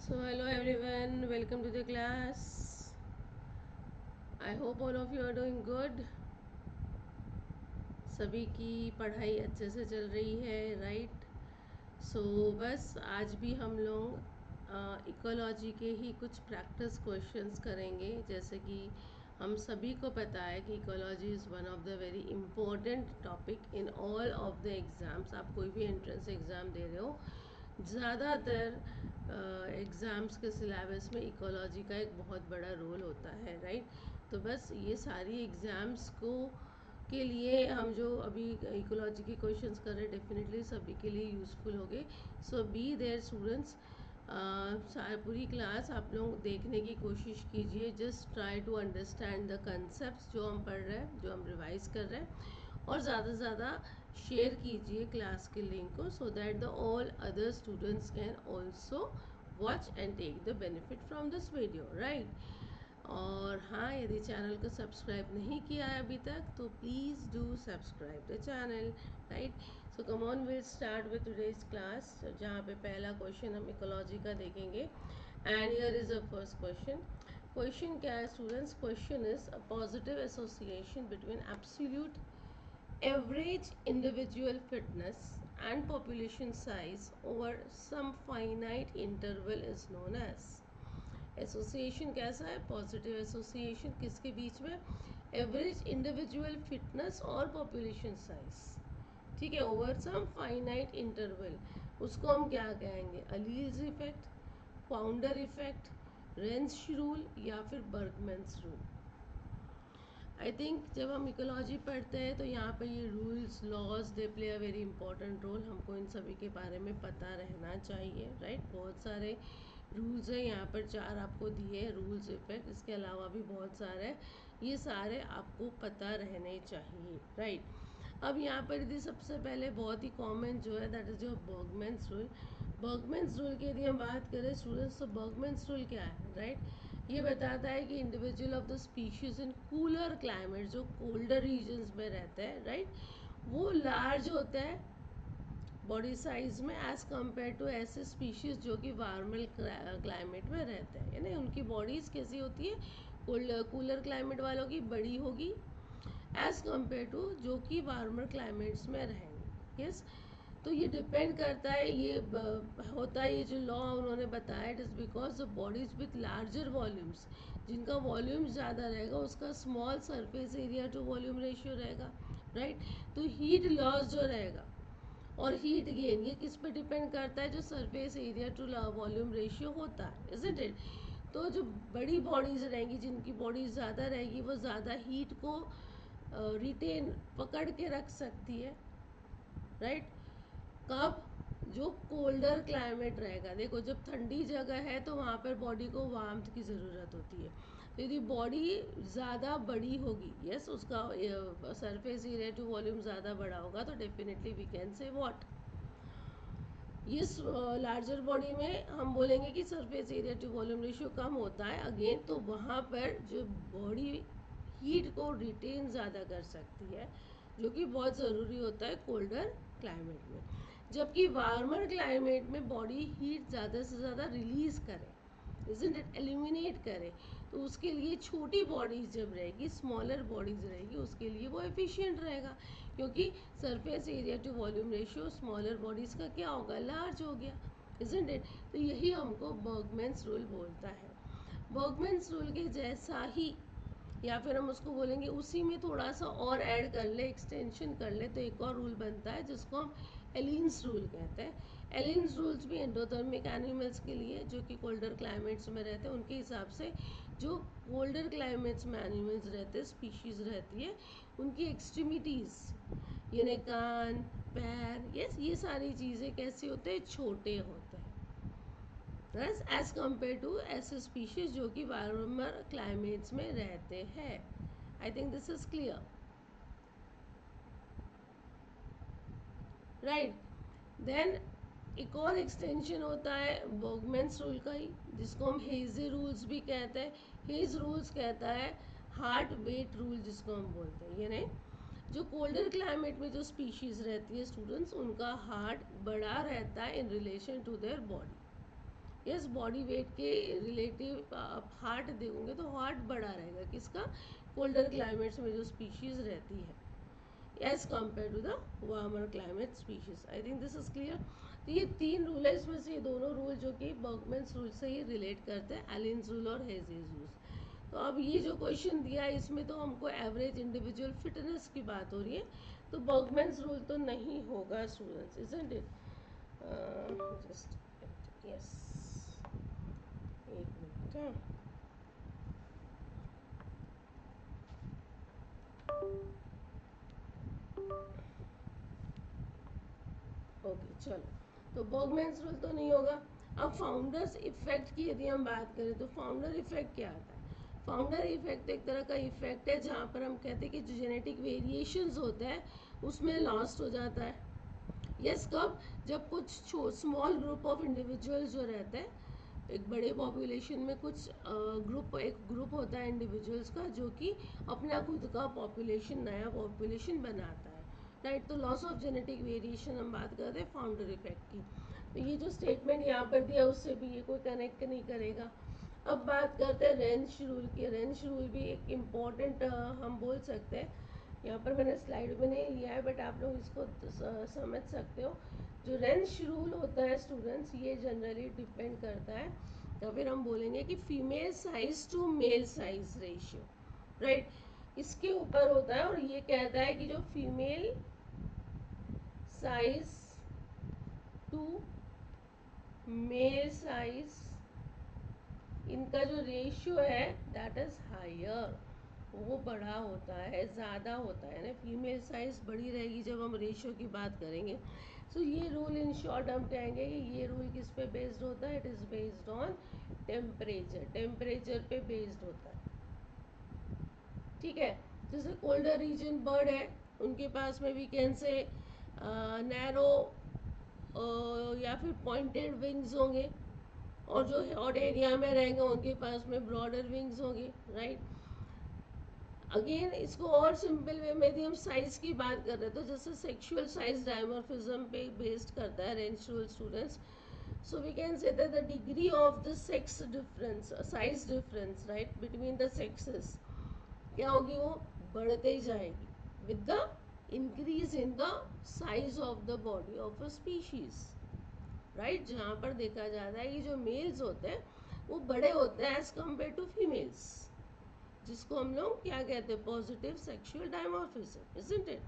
So hello everyone, welcome to the class. I hope all of you are doing good. सभी की पढ़ाई अच्छे से चल रही है, राइट? सो बस आज भी हम लोग इकोलॉजी के ही कुछ प्रैक्टिस क्वेश्चंस करेंगे। जैसे कि हम सभी को पता है कि ecology is one of the very important topic in all of the exams. आप कोई भी एंट्रेंस एग्ज़ाम दे रहे हो, ज़्यादातर एग्ज़ाम्स के सिलेबस में इकोलॉजी का एक बहुत बड़ा रोल होता है, राइट? तो बस ये सारी एग्ज़ाम्स को के लिए हम जो अभी इकोलॉजी के क्वेश्चंस कर रहे हैं डेफिनेटली सभी के लिए यूज़फुल होंगे। सो बी देयर स्टूडेंट्स, पूरी क्लास आप लोग देखने की कोशिश कीजिए। Just try to understand the concept जो हम पढ़ रहे हैं, जो हम रिवाइज कर रहे हैं, और ज़्यादा से ज़्यादा शेयर कीजिए क्लास के लिंक को, so that the all other students can also watch and take the benefit from this video, right? और हाँ, यदि चैनल को सब्सक्राइब नहीं किया है अभी तक तो please do subscribe the channel, right? So come on, will start with today's class, जहाँ पे पहला क्वेश्चन हम इकोलॉजी का देखेंगे। And here is the first question. Question क्या है students? Question is a positive association between absolute average individual fitness and population size over some finite interval is known as। Association कैसा है? Positive association. किसके बीच में? Average individual fitness और population size, ठीक है, over some finite interval. उसको हम क्या कहेंगे? Allies effect, founder effect, range rule, या फिर बर्गमैन्स रूल। आई थिंक जब हम इकोलॉजी पढ़ते हैं तो यहाँ पे ये rules, laws, they play a very important role. हमको इन सभी के बारे में पता रहना चाहिए, राइट? बहुत सारे रूल्स हैं यहाँ पर, 4 आपको दिए हैं रूल्स इफेक्ट, इसके अलावा भी बहुत सारे हैं, ये सारे आपको पता रहने चाहिए, राइट? अब यहाँ पर यदि सबसे पहले बहुत ही कॉमन जो है that is your Bergmann's rule. Bergmann's rule की यदि हम बात करें स्टूडेंट्स, तो बर्गमैन्स रूल क्या है, राइट? ये बताता है कि individual of the species in cooler climate, जो कोल्डर रीजन्स में रहते हैं, राइट, वो लार्ज होता है बॉडी साइज में एज कम्पेयर टू ऐसे स्पीशीज जो कि वार्मल क्लाइमेट में रहते हैं। यानी उनकी बॉडीज कैसी होती है? कूलर क्लाइमेट वालों की बड़ी होगी एज कम्पेयर टू जो कि वार्मर क्लाइमेट्स में रहेंगे। यस, तो ये डिपेंड करता है, ये होता है, ये जो लॉ उन्होंने बताया, it is because the bodies with larger volumes, जिनका वॉल्यूम ज़्यादा रहेगा उसका small surface area to volume ratio रहेगा, राइट? तो हीट लॉस जो रहेगा और हीट गेन, ये किस पे डिपेंड करता है? जो surface area to volume ratio होता है, इजंट इट? तो जो बड़ी बॉडीज रहेंगी, जिनकी बॉडीज ज़्यादा रहेगी, वो ज़्यादा हीट को रिटेन, पकड़ के रख सकती है, राइट? कब? जो कोल्डर क्लाइमेट रहेगा। देखो, जब ठंडी जगह है तो वहाँ पर बॉडी को वार्मथ की ज़रूरत होती है। तो यदि बॉडी ज़्यादा बड़ी होगी, यस, उसका सरफेस एरिया टू वॉल्यूम ज़्यादा बड़ा होगा, तो definitely we can say what, इस लार्जर बॉडी में हम बोलेंगे कि surface area to volume ratio कम होता है अगेन, तो वहाँ पर जो बॉडी हीट को रिटेन ज़्यादा कर सकती है, जो कि बहुत ज़रूरी होता है कोल्डर क्लाइमेट में। जबकि वार्मर क्लाइमेट में बॉडी हीट ज़्यादा से ज़्यादा रिलीज़ करे, इजंट इट, एलिमिनेट करे, तो उसके लिए छोटी बॉडीज जब रहेगी, स्मॉलर बॉडीज रहेगी, उसके लिए वो एफिशिएंट रहेगा, क्योंकि surface area to volume ratio smaller bodies का क्या होगा? लार्ज हो गया, इजंट इट? तो यही हमको बर्गमैन्स रूल बोलता है। बर्गमैन्स रूल के जैसा ही, या फिर हम उसको बोलेंगे उसी में थोड़ा सा और ऐड कर ले, एक्सटेंशन कर ले, तो एक और रूल बनता है जिसको हम एलिन्स रूल कहते हैं। एलिन्स रूल्स भी एंडोथर्मिक एनिमल्स के लिए, जो कि कोल्डर क्लाइमेट्स में रहते हैं, उनके हिसाब से जो कोल्डर क्लाइमेट्स में एनिमल्स रहते हैं, स्पीशीज़ रहती है, उनकी एक्सट्रीमिटीज़, यानी कान, पैर, ये सारी चीज़ें कैसे होते हैं? छोटे होते हैं, एज कम्पेयर टू ऐसे स्पीशीज जो कि वार्मर क्लाइमेट्स में रहते हैं। I think this is clear, right? Then एक और एक्सटेंशन होता है बर्गमैन्स रूल का ही, जिसको हम हेजे रूल्स भी कहते हैं। हेज रूल्स कहता है हार्ट वेट रूल, जिसको हम बोलते हैं। यानी जो कोल्डर क्लाइमेट में जो स्पीशीज रहती है स्टूडेंट्स, उनका हार्ट बड़ा रहता है in relation to their body, yes, body weight के रिलेटिव आप हार्ट देखोगे तो हार्ट बड़ा रहेगा किसका, कोल्डर क्लाइमेट्स में जो स्पीशीज रहती है as compare to the warmer climate species. I think this is clear. तो ये 3 रूल है, इसमें से ये दोनों रूल जो कि बर्गमैन्स रूल से ही रिलेट करते हैं, एलिन्स रूल और हेजेस रूल। तो अब ये जो क्वेश्चन दिया है इसमें तो हमको एवरेज इंडिविजुअल फिटनेस की बात हो रही है, तो बर्गमैन्स रूल तो नहीं होगा students, isn't it? Just yes, एक मिनट। हाँ, ओके चलो, तो बर्गमैन्स रूल तो नहीं होगा। अब फाउंडर्स इफेक्ट की यदि हम बात करें तो फाउंडर इफेक्ट क्या आता है? फाउंडर इफेक्ट एक तरह का इफेक्ट है जहाँ पर हम कहते हैं कि जो जेनेटिक वेरिएशंस होता है उसमें लॉस्ट हो जाता है। यस, कब? जब कुछ स्मॉल ग्रुप ऑफ इंडिविजुअल्स जो रहते हैं, एक बड़े पॉपुलेशन में कुछ एक ग्रुप होता है इंडिविजुअल्स का जो कि अपना खुद का पॉपुलेशन, नया पॉपुलेशन बनाता है, राइट? तो लॉस ऑफ जेनेटिक वेरिएशन हम बात करते हैं फाउंडर इफेक्ट की। तो ये जो स्टेटमेंट यहाँ पर दिया उससे भी ये कोई कनेक्ट नहीं करेगा। अब बात करते हैं रेंश रूल की। रेंश रूल भी एक इम्पॉर्टेंट हम बोल सकते हैं, यहाँ पर मैंने स्लाइड में नहीं लिया है बट आप लोग इसको समझ सकते हो। जो रेंश रूल होता है स्टूडेंट्स, ये जनरली डिपेंड करता है, या फिर हम बोलेंगे कि female size to male size ratio, right? इसके ऊपर होता है और ये कहता है कि जो female size to male size, इनका जो रेशियो है दैट इज हायर, वो बड़ा होता है, ज़्यादा होता है ना, फीमेल साइज बड़ी रहेगी जब हम रेशियो की बात करेंगे। सो ये रूल इन शॉर्ट हम कहेंगे कि ये रूल किस पे बेस्ड होता है? It is based on temperature, temperature पे बेस्ड होता है, ठीक है? जैसे कोल्डर रीजन बर्ड है, उनके पास में वी कैन से नैरो या फिर पॉइंटेड विंग्स होंगे, और जो हॉट एरिया में रहेंगे उनके पास में ब्रॉडर विंग्स होंगे, राइट? अगेन इसको और सिंपल वे में यदि हम साइज की बात कर रहे हैं तो जैसे सेक्सुअल साइज डायमॉर्फिज्म पे बेस्ड करता है Rensch rule students. So we can say that the degree of the sex difference, size difference, right, between the sexes क्या होगी? वो बढ़ते जाएगी with the increase in the size of the body of a species, right? जहाँ पर देखा जाता है कि जो मेल्स होते हैं वो बड़े होते हैं एज कम्पेयर टू फीमेल्स, जिसको हम लोग क्या कहते हैं? Positive sexual dimorphism, isn't it?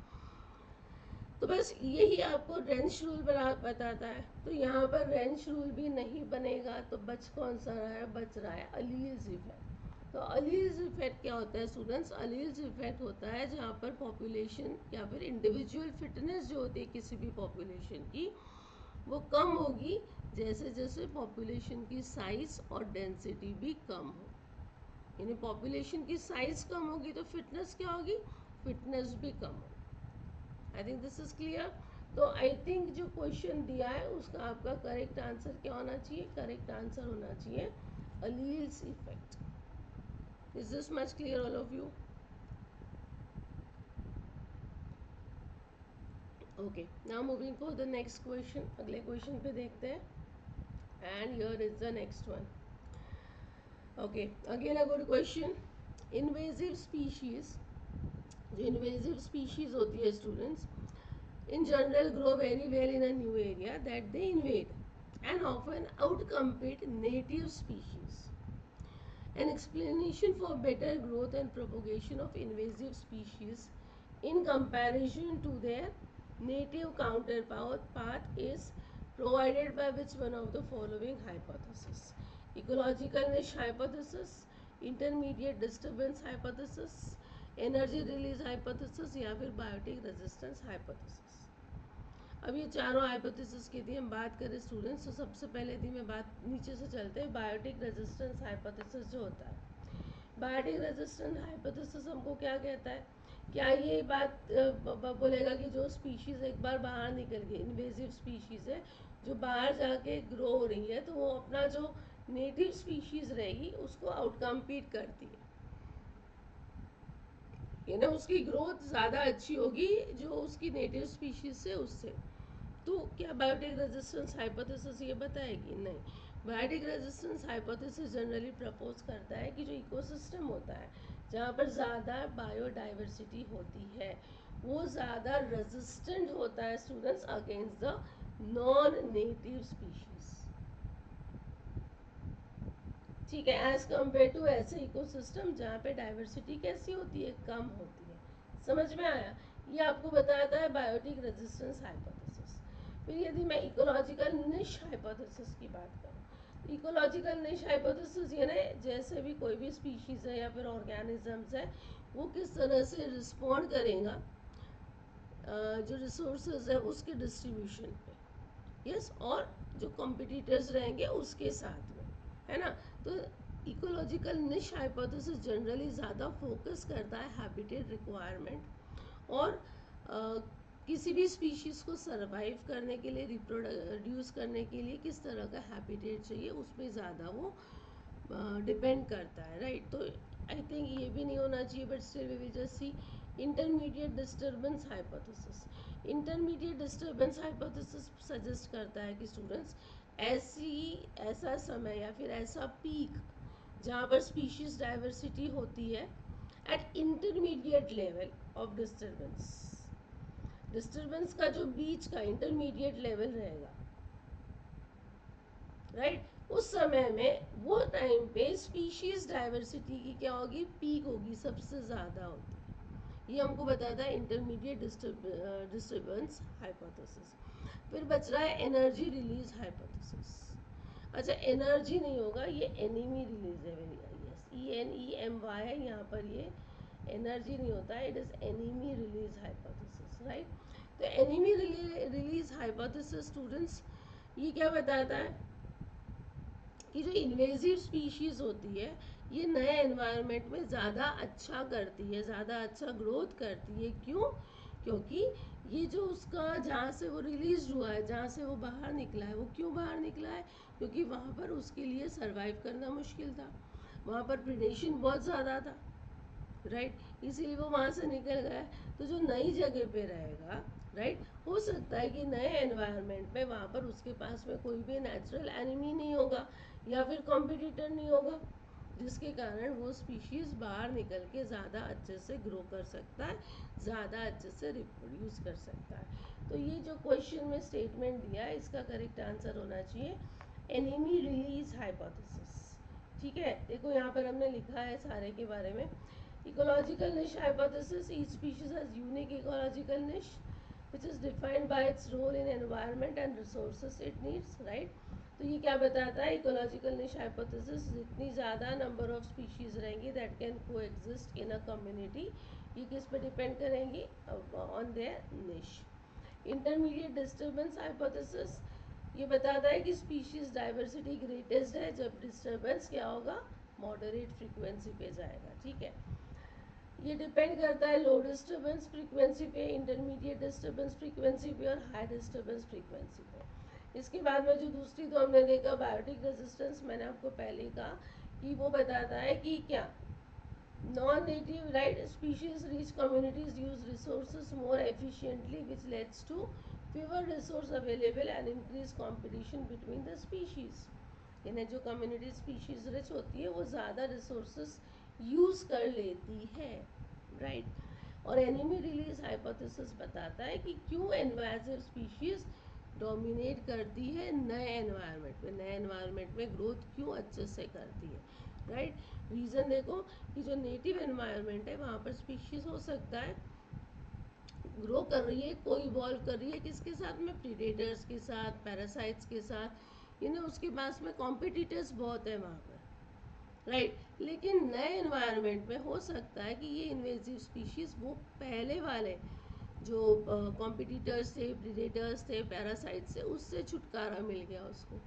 तो बस यही आपको रेंश रूल बताता है। तो यहाँ पर रेंश रूल भी नहीं बनेगा, तो बच कौन सा रहा है? बच रहा है अलील्स इफेक्ट। तो अलील्स इफेक्ट क्या होता है स्टूडेंट्स? अलील्स इफेक्ट होता है जहाँ पर पॉपुलेशन या फिर इंडिविजुअल फिटनेस जो होती है किसी भी पॉपुलेशन की, वो कम होगी जैसे जैसे पॉपुलेशन की साइज और डेंसिटी भी कम हो। यानी पॉपुलेशन की साइज कम होगी तो फिटनेस क्या होगी? फिटनेस भी कम होगी। आई थिंक दिस इज क्लियर। तो आई थिंक जो क्वेश्चन दिया है उसका आपका करेक्ट आंसर क्या होना चाहिए? करेक्ट आंसर होना चाहिए alleles effect. Is this much clear all of you? Okay, now moving for the next question. अगले क्वेश्चन पे देखते हैं, and here is the next one. Okay, again a good question. Invasive species, जो invasive species होती है students, in general grow very well in a new area that they invade and often outcompete native species. An explanation for better growth and propagation of invasive species in comparison to their native counterpart is provided by which one of the following hypothesis? Ecological niche hypothesis, intermediate disturbance hypothesis, energy release hypothesis, या फिर biotic resistance hypothesis. अब ये चारों hypothesis की यदि हम बात करें स्टूडेंट्स, तो सबसे पहले यदि मैं बात नीचे से चलते हैं, बायोटिक रेजिस्टेंस हाइपोथेसिस जो होता है, बायोटिक रेजिस्टेंस हाइपोथेसिस हमको क्या कहता है? क्या ये बात बोलेगा कि जो स्पीशीज़ एक बार बाहर निकल गई, इन्वेजिव स्पीशीज़ है जो बाहर जाके ग्रो हो रही है, तो वो अपना जो नेटिव स्पीशीज़ रहेगी उसको आउटकम्पीट करती है, ये ना, उसकी ग्रोथ ज़्यादा अच्छी होगी जो उसकी नेटिव स्पीशीज से उससे। तो क्या बायोटिक रेजिस्टेंस हाइपोथेसिस ये बताएगी? नहीं। Biotic resistance hypothesis generally propose करता है कि जो इकोसिस्टम होता है जहाँ पर ज़्यादा बायोडाइवर्सिटी होती है वो ज़्यादा रेजिस्टेंट होता है students against the non native species, ठीक है, एज कम्पेयर टू ऐसे इकोसिस्टम जहाँ पे डाइवर्सिटी कैसी होती है, कम होती है। समझ में आया? ये आपको बताता है बायोटिक रेजिस्टेंस हाइपोथेसिस। फिर यदि मैं इकोलॉजिकल निश हाइपोथेसिस की बात करूँ, इकोलॉजिकल निश हाइपोथेसिस ये ना जैसे भी कोई भी स्पीशीज है या फिर ऑर्गेनिजम्स है वो किस तरह से रिस्पॉन्ड करेगा जो रिसोर्सेज है उसके डिस्ट्रीब्यूशन पे, यस, और जो कॉम्पिटिटर्स रहेंगे उसके साथ में, है ना। तो इकोलॉजिकल निश हाइपोथेसिस जनरली ज़्यादा फोकस करता है हैबिटेट रिक्वायरमेंट और किसी भी स्पीशीज़ को सरवाइव करने के लिए, रिप्रोड्यूस करने के लिए किस तरह का हैबिटेट चाहिए उस पर ज़्यादा वो डिपेंड करता है, राइट। तो आई थिंक ये भी नहीं होना चाहिए, but still we will just see intermediate disturbance hypothesis. Intermediate disturbance hypothesis suggest करता है कि स्टूडेंट्स ऐसा समय या फिर ऐसा पीक जहाँ पर स्पीशीज डाइवर्सिटी होती है eight intermediate level of disturbance, disturbance का जो बीच का इंटरमीडिएट लेवल रहेगा, राइट, उस समय में वो टाइम पे स्पीशीज डाइवर्सिटी की क्या होगी, पीक होगी, सबसे ज़्यादा होती है। ये हमको बताता है इंटरमीडिएट डिस्टर्बेंस हाइपोथेसिस। फिर बच रहा है एनर्जी रिलीज हाइपोथेसिस। अच्छा, एनर्जी नहीं होगा, ये एनिमी रिलीज है, यस, ENEMY है यहाँ पर, ये एनर्जी नहीं होता है, it is enemy release hypothesis, right. तो एनिमी रिलीज हाइपोथेसिस स्टूडेंट्स ये क्या बताता है कि जो इन्वेजिव स्पीशीज़ होती है ये नए एनवायरनमेंट में ज़्यादा अच्छा करती है, ज़्यादा अच्छा ग्रोथ करती है। क्यों? क्योंकि ये जो उसका जहाँ से वो रिलीज हुआ है, जहाँ से वो बाहर निकला है, वो क्यों बाहर निकला है, क्योंकि वहाँ पर उसके लिए सरवाइव करना मुश्किल था, वहाँ पर प्रिडेशन बहुत ज़्यादा था, राइट, इसीलिए वो वहाँ से निकल गया। तो जो नई जगह पे रहेगा, राइट, हो सकता है कि नए एनवायरनमेंट में वहाँ पर उसके पास में कोई भी नेचुरल एनिमी नहीं होगा या फिर कॉम्पिटिटर नहीं होगा, जिसके कारण वो स्पीशीज़ बाहर निकल के ज़्यादा अच्छे से ग्रो कर सकता है, ज़्यादा अच्छे से रिप्रोड्यूस कर सकता है। तो ये जो क्वेश्चन में स्टेटमेंट दिया है इसका करेक्ट आंसर होना चाहिए एनिमी रिलीज हाइपोथेसिस, ठीक है। देखो यहाँ पर हमने लिखा है सारे के बारे में। Ecological niche hypothesis: each species has unique ecological niche, which is defined by its role in environment and resources it needs, right? तो ये क्या बताता है, इकोलॉजिकल निश हाइपोथेसिस, जितनी ज़्यादा नंबर ऑफ स्पीशीज़ रहेंगी दैट कैन को एग्जिस्ट इन अ कम्युनिटी, ये किस पे डिपेंड करेंगी, ऑन देयर निश। इंटरमीडिएट डिस्टर्बेंस हाइपोथेसिस ये बताता है कि स्पीशीज़ डाइवर्सिटी ग्रेटेस्ट है जब डिस्टर्बेंस क्या होगा, मॉडरेट फ्रीक्वेंसी पे जाएगा, ठीक है। ये डिपेंड करता है लो डिस्टर्बेंस फ्रीक्वेंसी पे, इंटरमीडिएट डिस्टर्बेंस फ्रीक्वेंसी पे और हाई डिस्टर्बेंस फ्रीक्वेंसी पे। इसके बाद में जो दूसरी तो हमने देखा बायोटिक रेजिस्टेंस, मैंने आपको पहले ही कहा कि वो बताता है कि क्या non native, right, species rich communities use resources more efficiently which leads to fewer resource available and increase competition between the species. यानी जो कम्युनिटी स्पीशीज रिच होती है वो ज़्यादा रिसोर्सेज यूज़ कर लेती है, राइट। और एनिमी रिलीज हाइपोथेसिस बताता है कि क्यों इन्वेसिव स्पीशीज डोमिनेट करती है नए एनवायरनमेंट में, नए एनवायरनमेंट में ग्रोथ क्यों अच्छे से करती है, राइट। रीज़न देखो कि जो नेटिव एनवायरनमेंट है वहाँ पर स्पीशीज हो सकता है ग्रो कर रही है, कोई इवॉल्व कर रही है किसके साथ में, प्रीडेटर्स के साथ, पैरासाइट्स के साथ, उसके पास में कॉम्पिटिटर्स बहुत है वहाँ पर, राइट। लेकिन नए एनवायरनमेंट में हो सकता है कि ये इन्वेजिव स्पीशीज वो पहले वाले जो कॉम्पिटिटर्स थे, प्रीडेटर्स थे, पैरासाइट्स थे, उससे छुटकारा मिल गया उसको,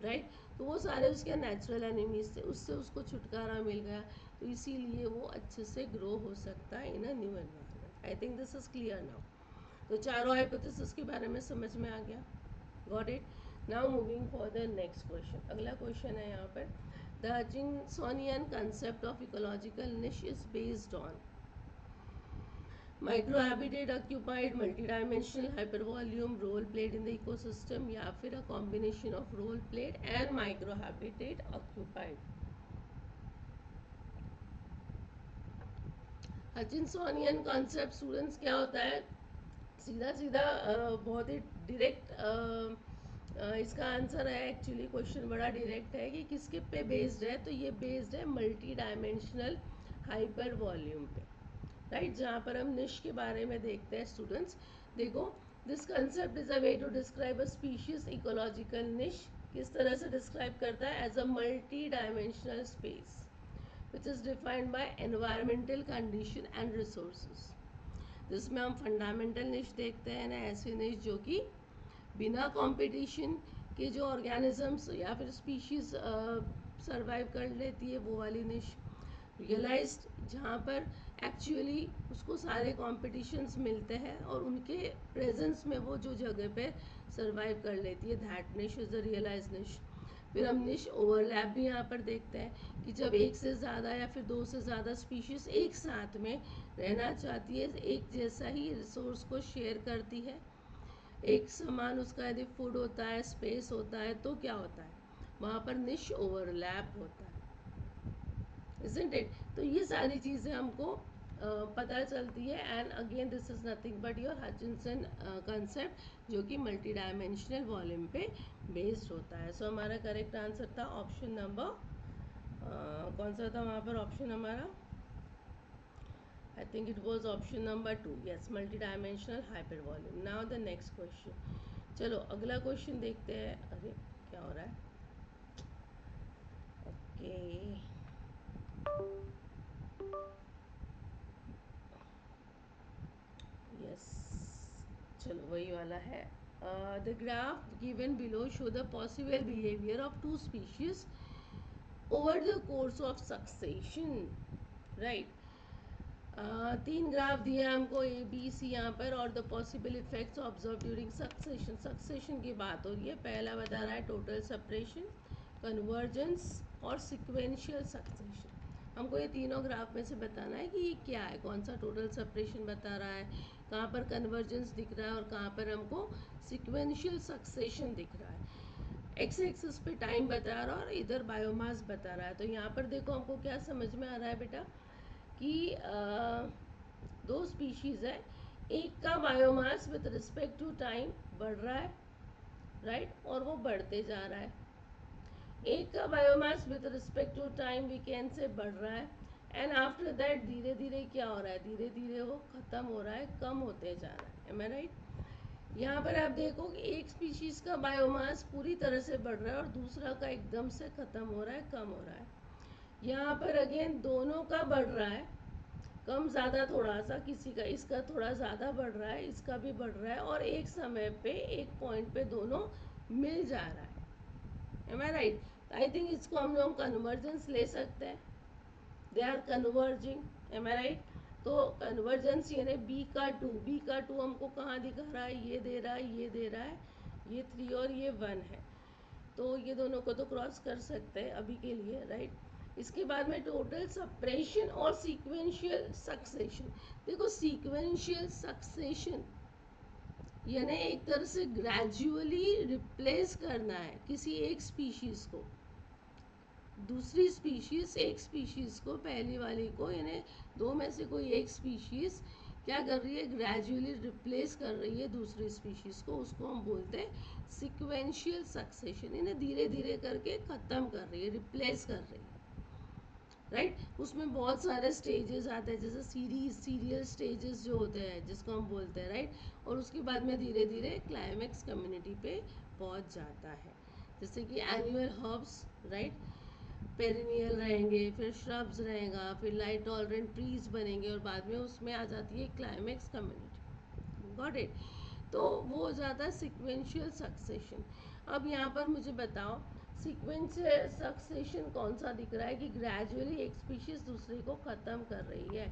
राइट। तो वो सारे उसके नेचुरल एनिमीज थे, उससे उसको छुटकारा मिल गया, तो इसीलिए वो अच्छे से ग्रो हो सकता है in a new environment. I think this is clear now. तो चारों हाइपोथेसिस के बारे में समझ में आ गया, got it. Now moving for the next question. अगला क्वेश्चन है यहाँ पर, the Hutchinsonian concept of ecological niche is based on। Microhabitat, occupied, multidimensional, hypervolume, role played in the ecosystem, या फिर a combination of role played and microhabitat occupied. Hutchinsonian concept students क्या होता है, सीधा सीधा बहुत ही direct इसका आंसर है। एक्चुअली क्वेश्चन बड़ा डायरेक्ट है कि किसके पे बेस्ड है, तो ये बेस्ड है मल्टी डायमेंशनल हाइपर वॉल्यूम पे, राइट, जहाँ पर हम निश के बारे में देखते हैं स्टूडेंट्स। देखो, this concept is a way to describe a species ecological niche. किस तरह से डिस्क्राइब करता है, as a multi dimensional space which is defined by environmental condition and resources। जिसमें हम फंडामेंटल निश देखते हैं ना, ऐसी निश जो कि बिना कंपटीशन के जो ऑर्गेनिजम्स या फिर स्पीशीज सरवाइव कर लेती है, वो वाली निश। रियलाइज्ड, जहाँ पर एक्चुअली उसको सारे कॉम्पिटिशन्स मिलते हैं और उनके प्रेजेंस में वो जो जगह पे सरवाइव कर लेती है, दैट निश इज द रियलाइज्ड निश। फिर हम निश ओवरलैप भी यहाँ पर देखते हैं कि जब एक से ज़्यादा या फिर दो से ज़्यादा स्पीशीज एक साथ में रहना चाहती है, एक जैसा ही रिसोर्स को शेयर करती है, एक समान उसका यदि फूड होता है, स्पेस होता है, तो क्या होता है, वहाँ पर निश ओवरलैप होता है, isn't it? तो ये सारी चीज़ें हमको पता चलती है। And again this is nothing but your Hutchinson concept, जो कि मल्टी डायमेंशनल वॉल्यूम पे बेस्ड होता है। सो हमारा करेक्ट आंसर था ऑप्शन नंबर कौन सा था वहाँ पर ऑप्शन हमारा, I think it was option number 2, yes, multi dimensional hyper volume. Now the next question. चलो अगला क्वेश्चन देखते हैं। अरे क्या हो रहा है, ओके यस, चलो वही वाला है। The graph given below show the possible behaviour of two species over the course of succession, right. तीन ग्राफ दिए हमको ए बी सी यहाँ पर, और the possible effects observe during succession. Succession की बात हो रही है। पहला बता रहा है टोटल सेपरेशन, कन्वर्जेंस और सिक्वेंशियल सक्सेशन। हमको ये तीनों ग्राफ में से बताना है कि ये क्या है, कौन सा टोटल सेपरेशन बता रहा है, कहाँ पर कन्वर्जेंस दिख रहा है और कहाँ पर हमको सिक्वेंशियल सक्सेशन दिख रहा है। एक्स एक्सिस पे टाइम बता रहा है और इधर बायोमास बता रहा है। तो यहाँ पर देखो हमको क्या समझ में आ रहा है बेटा कि दो स्पीशीज़ है, एक का biomass with respect to time बढ़ रहा है, राइट, और वो बढ़ते जा रहा है। एक का biomass with respect to time we can say बढ़ रहा है, एंड आफ्टर दैट धीरे धीरे क्या हो रहा है, धीरे धीरे वो ख़त्म हो रहा है, कम होते जा रहा है। Am I right? यहाँ पर आप देखो कि एक स्पीशीज़ का बायोमास पूरी तरह से बढ़ रहा है और दूसरा का एकदम से ख़त्म हो रहा है, कम हो रहा है। यहाँ पर अगेन दोनों का बढ़ रहा है, कम ज़्यादा थोड़ा सा, किसी का इसका थोड़ा ज़्यादा बढ़ रहा है, इसका भी बढ़ रहा है, और एक समय पे एक पॉइंट पे दोनों मिल जा रहा है। Am I right? I think इसको हम लोग कन्वर्जेंस ले सकते हैं, they are converging. Am I right? तो कन्वर्जेंस यानी बी का टू हमको कहाँ दिखा रहा है, ये दे रहा है, ये दे रहा है, ये 3 और ये 1 है, तो ये दोनों को तो क्रॉस कर सकते हैं अभी के लिए, राइट। इसके बाद में टोटल सप्रेशन और सीक्वेंशियल सक्सेशन। देखो सीक्वेंशियल सक्सेशन यानी एक तरह से ग्रेजुअली रिप्लेस करना है किसी एक स्पीशीज को, दूसरी स्पीशीज एक स्पीशीज को पहली वाली को, यानी दो में से कोई एक स्पीशीज क्या कर रही है, ग्रेजुअली रिप्लेस कर रही है दूसरी स्पीशीज को, उसको हम बोलते हैं सिक्वेंशियल सक्सेशन, यानी धीरे धीरे करके ख़त्म कर रही है, रिप्लेस कर रही है, राइट। उसमें बहुत सारे स्टेजेस आते हैं, जैसे सीरियल स्टेजेस जो होते हैं जिसको हम बोलते हैं, राइट, और उसके बाद में धीरे धीरे क्लाइमेक्स कम्युनिटी पे पहुंच जाता है। जैसे कि एनुअल हर्ब्स, राइट, पेरिनियल रहेंगे, फिर श्रब्स रहेगा, फिर लाइट टॉलरेंट ट्रीज बनेंगे, और बाद में उसमें आ जाती है क्लाइमेक्स कम्युनिटी। Got it? तो वो हो जाता है सिक्वेंशियल सक्सेशन। अब यहाँ पर मुझे बताओ सीक्वेंशियल सक्सेशन कौन सा दिख रहा है कि ग्रेजुअली एक स्पीशीज दूसरे को ख़त्म कर रही है,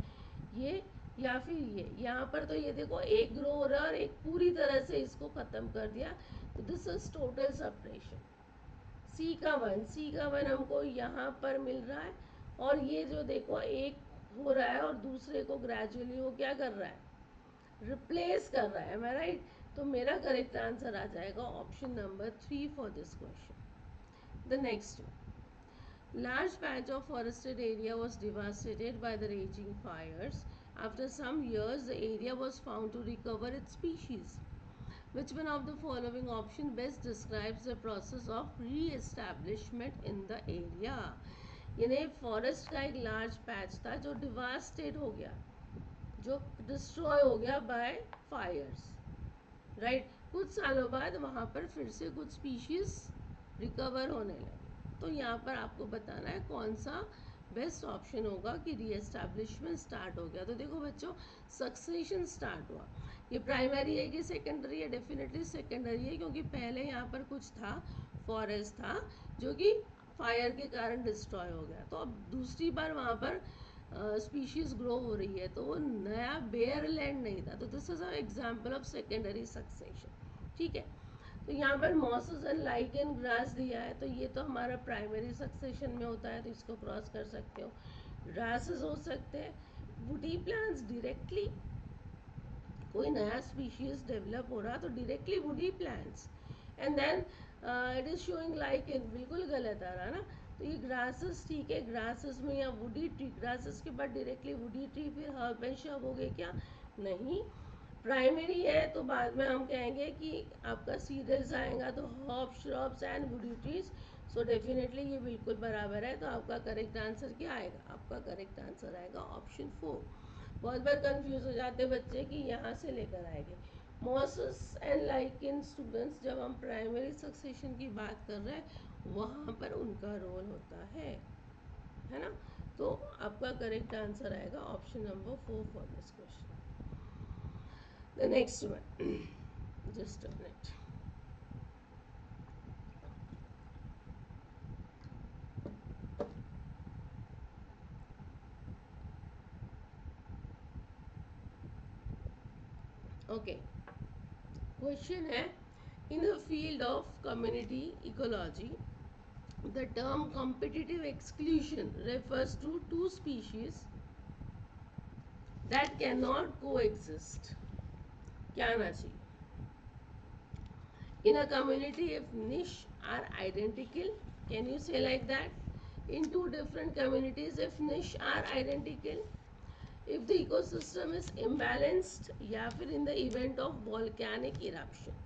ये या फिर ये। यहाँ पर तो ये देखो एक ग्रो हो रहा है और एक पूरी तरह से इसको ख़त्म कर दिया, तो दिस इज टोटल सेपरेशन। सी का वन हमको यहाँ पर मिल रहा है, और ये जो देखो एक हो रहा है और दूसरे को ग्रेजुअली वो क्या कर रहा है, रिप्लेस कर रहा है, मैं राइट? तो मेरा करेक्ट आंसर आ जाएगा option number 3 for this question. The next, large patch of forested area was devastated by the raging fires. After some years, the area was found to recover its species. Which one of the following option best describes the process of re-establishment in the area? यानी forest का एक large patch था जो डिवास्टेट हो गया, जो destroy हो गया बाय फायर्स, राइट? कुछ सालों बाद वहाँ पर फिर से कुछ स्पीशीज रिकवर होने लगे। तो यहाँ पर आपको बताना है कौन सा बेस्ट ऑप्शन होगा कि रीएस्टैब्लिशमेंट स्टार्ट हो गया। तो देखो बच्चों, सक्सेशन स्टार्ट हुआ। ये प्राइमरी है कि सेकेंडरी है? डेफिनेटली सेकेंडरी है, क्योंकि पहले यहाँ पर कुछ था, फॉरेस्ट था जो कि फायर के कारण डिस्ट्रॉय हो गया। तो अब दूसरी बार वहाँ पर स्पीशीज ग्रो हो रही है, तो वो नया बेयर लैंड नहीं था। तो this is a example of secondary succession, ठीक है? तो यहाँ पर मॉसेस एंड लाइकेन ग्रास दिया है, तो ये तो हमारा प्राइमरी सक्सेशन में होता है, तो इसको क्रॉस कर सकते हो। ग्रासेस हो सकते हैं, वुडी प्लांट्स डायरेक्टली, कोई नया स्पीशीज डेवलप हो रहा तो directly woody plants, and then it is showing lichen, बिल्कुल गलत आ रहा ना। तो ये ग्रासेस, ठीक है, ग्रासेस में या वुडी ट्री, ग्रासेस के बाद डायरेक्टली वुडी ट्री, फिर हर्ब एंड शब हो गए क्या? नहीं, प्राइमरी है तो बाद में हम कहेंगे कि आपका सीरियल्स आएगा तो herb, shrubs and woody trees. So definitely ये बिल्कुल बराबर है। तो आपका करेक्ट आंसर क्या आएगा? आपका करेक्ट आंसर आएगा ऑप्शन 4। बहुत बार कंफ्यूज हो जाते बच्चे कि यहाँ से लेकर आएंगे। मॉसेस एंड लाइकेन स्टूडेंट्स, जब हम प्राइमरी सक्सेशन की बात कर रहे हैं वहाँ पर उनका रोल होता है ना? तो आपका करेक्ट आंसर आएगा option number 4 for this question. The next one, just a minute. Okay, question है, in the field of community ecology, the term competitive exclusion refers to two species that cannot coexist. क्या आना चाहिए? In a community, if niche are identical, can you say like that? In two different communities, if niche are identical, if the ecosystem is imbalanced, या फिर in the event of volcanic eruption,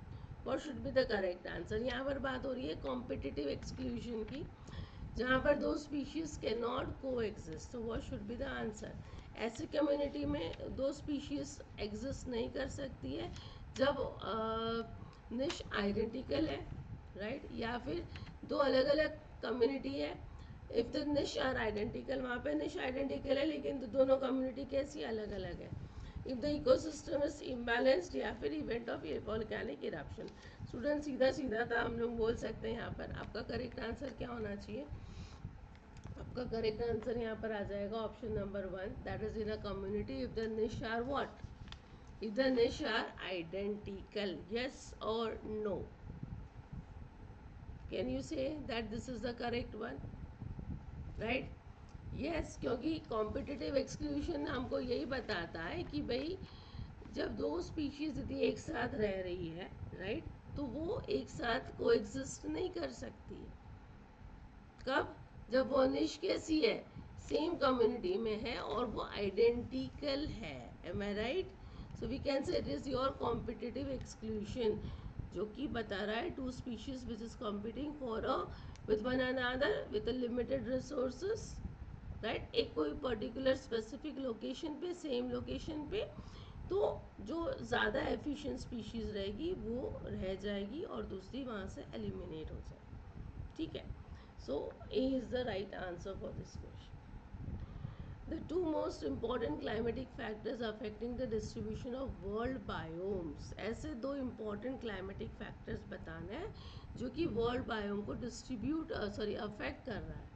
what should be the correct answer? यहाँ पर बात हो रही है competitive exclusion की, जहाँ पर दो स्पीशीज कैन नॉट को एग्जिस्ट। तो what should be the answer? ऐसी कम्युनिटी में दो स्पीशीज एग्जिस्ट नहीं कर सकती है जब निश आइडेंटिकल है, राइट? या फिर दो अलग अलग कम्युनिटी है, if the niche are identical, वहाँ पे निश आइडेंटिकल है लेकिन दोनों कम्युनिटी कैसी अलग अलग है। If the ecosystem is imbalanced, या फिर event of volcanic eruption. Student सीधा सीधा था, हम लोग बोल सकते हैं यहाँ पर आपका करेक्ट आंसर क्या होना चाहिए? आपका करेक्ट आंसर यहाँ पर आ जाएगा option number 1, that is in a community if the niche are what? If the niche are identical, yes और no? Can you say that this is the correct one, right? Yes, क्योंकि competitive exclusion हमको यही बताता है कि भाई जब दो स्पीशीज यदि एक साथ रह रही है, राइट, तो वो एक साथ को एग्जिस्ट नहीं कर सकती है। कब? जब वो निश कैसी है? सेम कम्युनिटी में है और वो आइडेंटिकल है। Am I right? So we can say it is your competitive exclusion, जो कि बता रहा है two species which is competing for a with one another with limited resources, right? एक कोई पर्टिकुलर स्पेसिफिक लोकेशन पे, सेम लोकेशन पे, तो जो ज़्यादा एफिशिएंट स्पीशीज रहेगी वो रह जाएगी और दूसरी वहाँ से एलिमिनेट हो जाएगी, ठीक है? So A is the right answer for this question. The two most important climatic factors affecting the distribution of world biomes, ऐसे दो important climatic factors बताना है जो कि world biome को affect कर रहा है।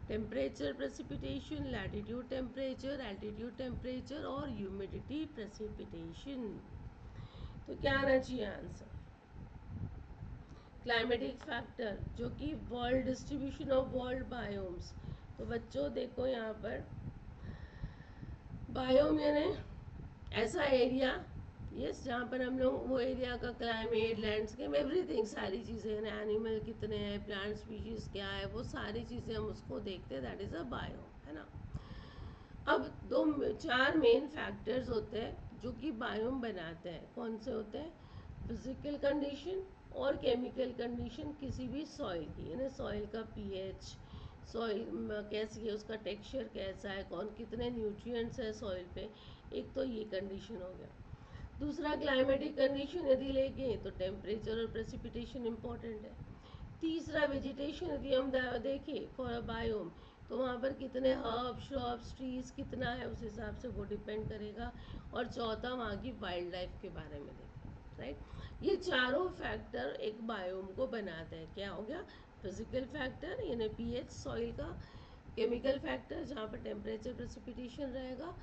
Temperature, precipitation, latitude temperature, altitude temperature और humidity precipitation। तो क्या आना चाहिए आंसर? क्लाइमेटिक फैक्टर जो कि world distribution of world biomes. तो बच्चों देखो यहाँ पर बायोम यानी ऐसा एरिया यस, जहाँ पर हम लोग वो एरिया का क्लाइमेट, लैंडस्केप, एवरीथिंग, सारी चीज़ें ना, एनिमल कितने हैं, प्लांट स्पीशीज क्या है, वो सारी चीज़ें हम उसको देखते हैं, दैट इज़ अ बायोम, है ना। अब दो चार मेन फैक्टर्स होते हैं जो कि बायोम बनाते हैं। कौन से होते हैं? फिजिकल कंडीशन और केमिकल कंडीशन किसी भी सॉइल की, यानी सॉइल का पीएच, सॉइल कैसी है, उसका टेक्सचर कैसा है, कौन कितने न्यूट्रिएंट्स है सॉइल पे। एक तो ये कंडीशन हो गया। दूसरा क्लाइमेटिक कंडीशन यदि लेंगे तो टेम्परेचर और प्रेसिपिटेशन इम्पॉर्टेंट है। तीसरा वेजिटेशन यदि हम देखें फॉर अ बायोम, तो वहाँ पर कितने हर्ब श्रब्स ट्रीज कितना है, उस हिसाब से वो डिपेंड करेगा। और चौथा वहाँ की वाइल्ड लाइफ के बारे में देखें, राइट। ये चारों फैक्टर एक बायोम को बनाते हैं। क्या हो गया? फिजिकल फैक्टर यानी पीएच सॉइल का, केमिकल फैक्टर जहाँ पर टेम्परेचर प्रेसिपिटेशन रहेगा,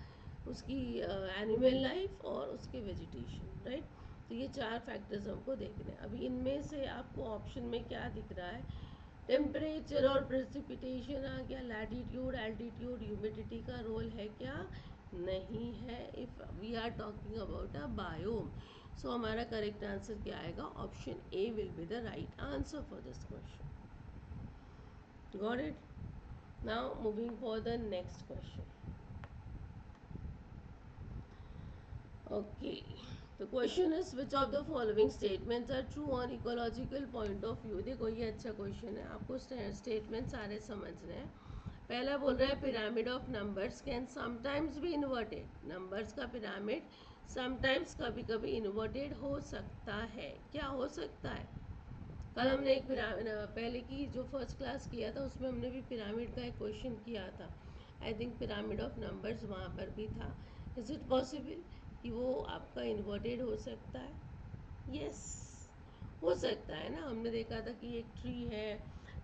उसकी एनिमल लाइफ और उसके वेजिटेशन, राइट। तो ये चार फैक्टर्स हमको देखने हैं। अभी इनमें से आपको ऑप्शन में क्या दिख रहा है? टेम्परेचर और प्रेसिपिटेशन आ गया, लैटिट्यूड एल्टीट्यूड ह्यूमिडिटी का रोल है क्या? नहीं है। If we are talking about a biome, so हमारा करेक्ट आंसर क्या आएगा? Option A will be the right answer for this question. Got it? Now moving for the next question. Okay. The question is which of the following statements are true on ecological point of view? देखो ये अच्छा question है, आपको statement सारे समझने हैं। पहला बोल रहा है pyramid of numbers can sometimes be inverted. Numbers का पिरामिड समटाइम्स कभी कभी इन्वर्टेड हो सकता है। क्या हो सकता है? कल हमने एक पिरामिड, पहले की जो फर्स्ट क्लास किया था उसमें हमने भी पिरामिड का एक क्वेश्चन किया था। I think pyramid of numbers वहाँ पर भी था। इज इट पॉसिबल कि वो आपका इन्वर्टेड हो सकता है? यस, हो सकता है ना। हमने देखा था कि एक ट्री है,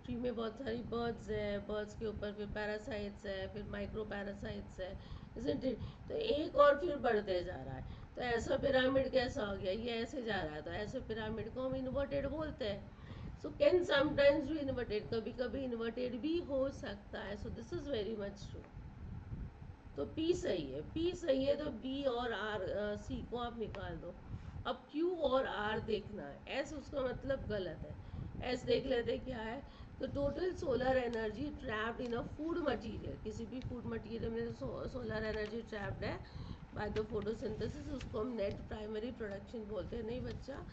ट्री में बहुत सारी बर्ड्स है, बर्ड्स के ऊपर फिर पैरासाइट्स है, फिर माइक्रो पैरासाइट्स है, इजंट इट? तो एक और फिर बढ़ते जा रहा है। तो ऐसा पिरामिड कैसा हो गया? ये ऐसे जा रहा है, तो ऐसे पिरामिड को हम इन्वर्टेड बोलते हैं। सो कैन समटाइम्स भी इन्वर्टेड, कभी कभी इन्वर्टेड भी हो सकता है। So this is very much true. तो पी सही है, पी सही है, तो बी और आर, सी को आप निकाल दो। अब क्यू और आर देखना है। एस उसका मतलब गलत है। एस देख लेते क्या है। तो total solar energy trapped in a food material, किसी भी फूड मटेरियल में सोलर एनर्जी ट्रैप्ड है बाय द फोटोसिंथेसिस, उसको हम नेट प्राइमरी प्रोडक्शन बोलते हैं। नहीं बच्चा,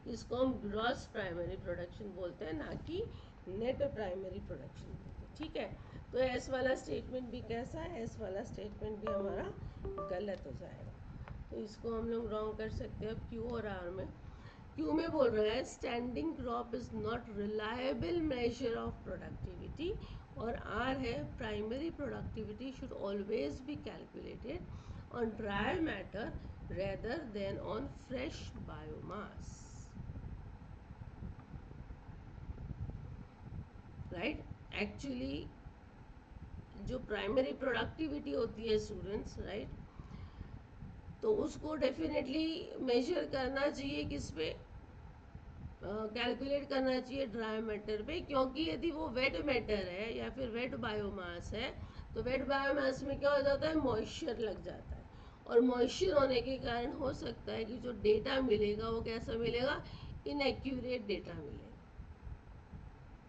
इसको हम ग्रॉस प्राइमरी प्रोडक्शन बोलते हैं, ना कि नेट प्राइमरी प्रोडक्शन बोलते हैं। ठीक है। तो एस वाला स्टेटमेंट भी कैसा है? एस वाला स्टेटमेंट भी हमारा गलत हो जाएगा। तो इसको हम लोग रॉन्ग कर सकते हैं। अब क्यू और आर में, क्यू में बोल रहा है standing crop is not reliable measure of productivity, और आर है primary productivity should always be calculated on dry matter rather than on fresh biomass, right. Actually जो प्राइमरी प्रोडक्टिविटी होती है स्टूडेंट्स, राइट, तो उसको डेफिनेटली मेजर करना चाहिए किस पे? कैलकुलेट करना चाहिए ड्राई मैटर पे, क्योंकि यदि वो वेट मैटर है या फिर वेट बायोमास है, तो वेट बायोमास में क्या हो जाता है? मॉइस्चर लग जाता है, और मॉइस्चर होने के कारण हो सकता है कि जो डेटा मिलेगा वो कैसा मिलेगा? इनएक्यूरेट डेटा मिलेगा।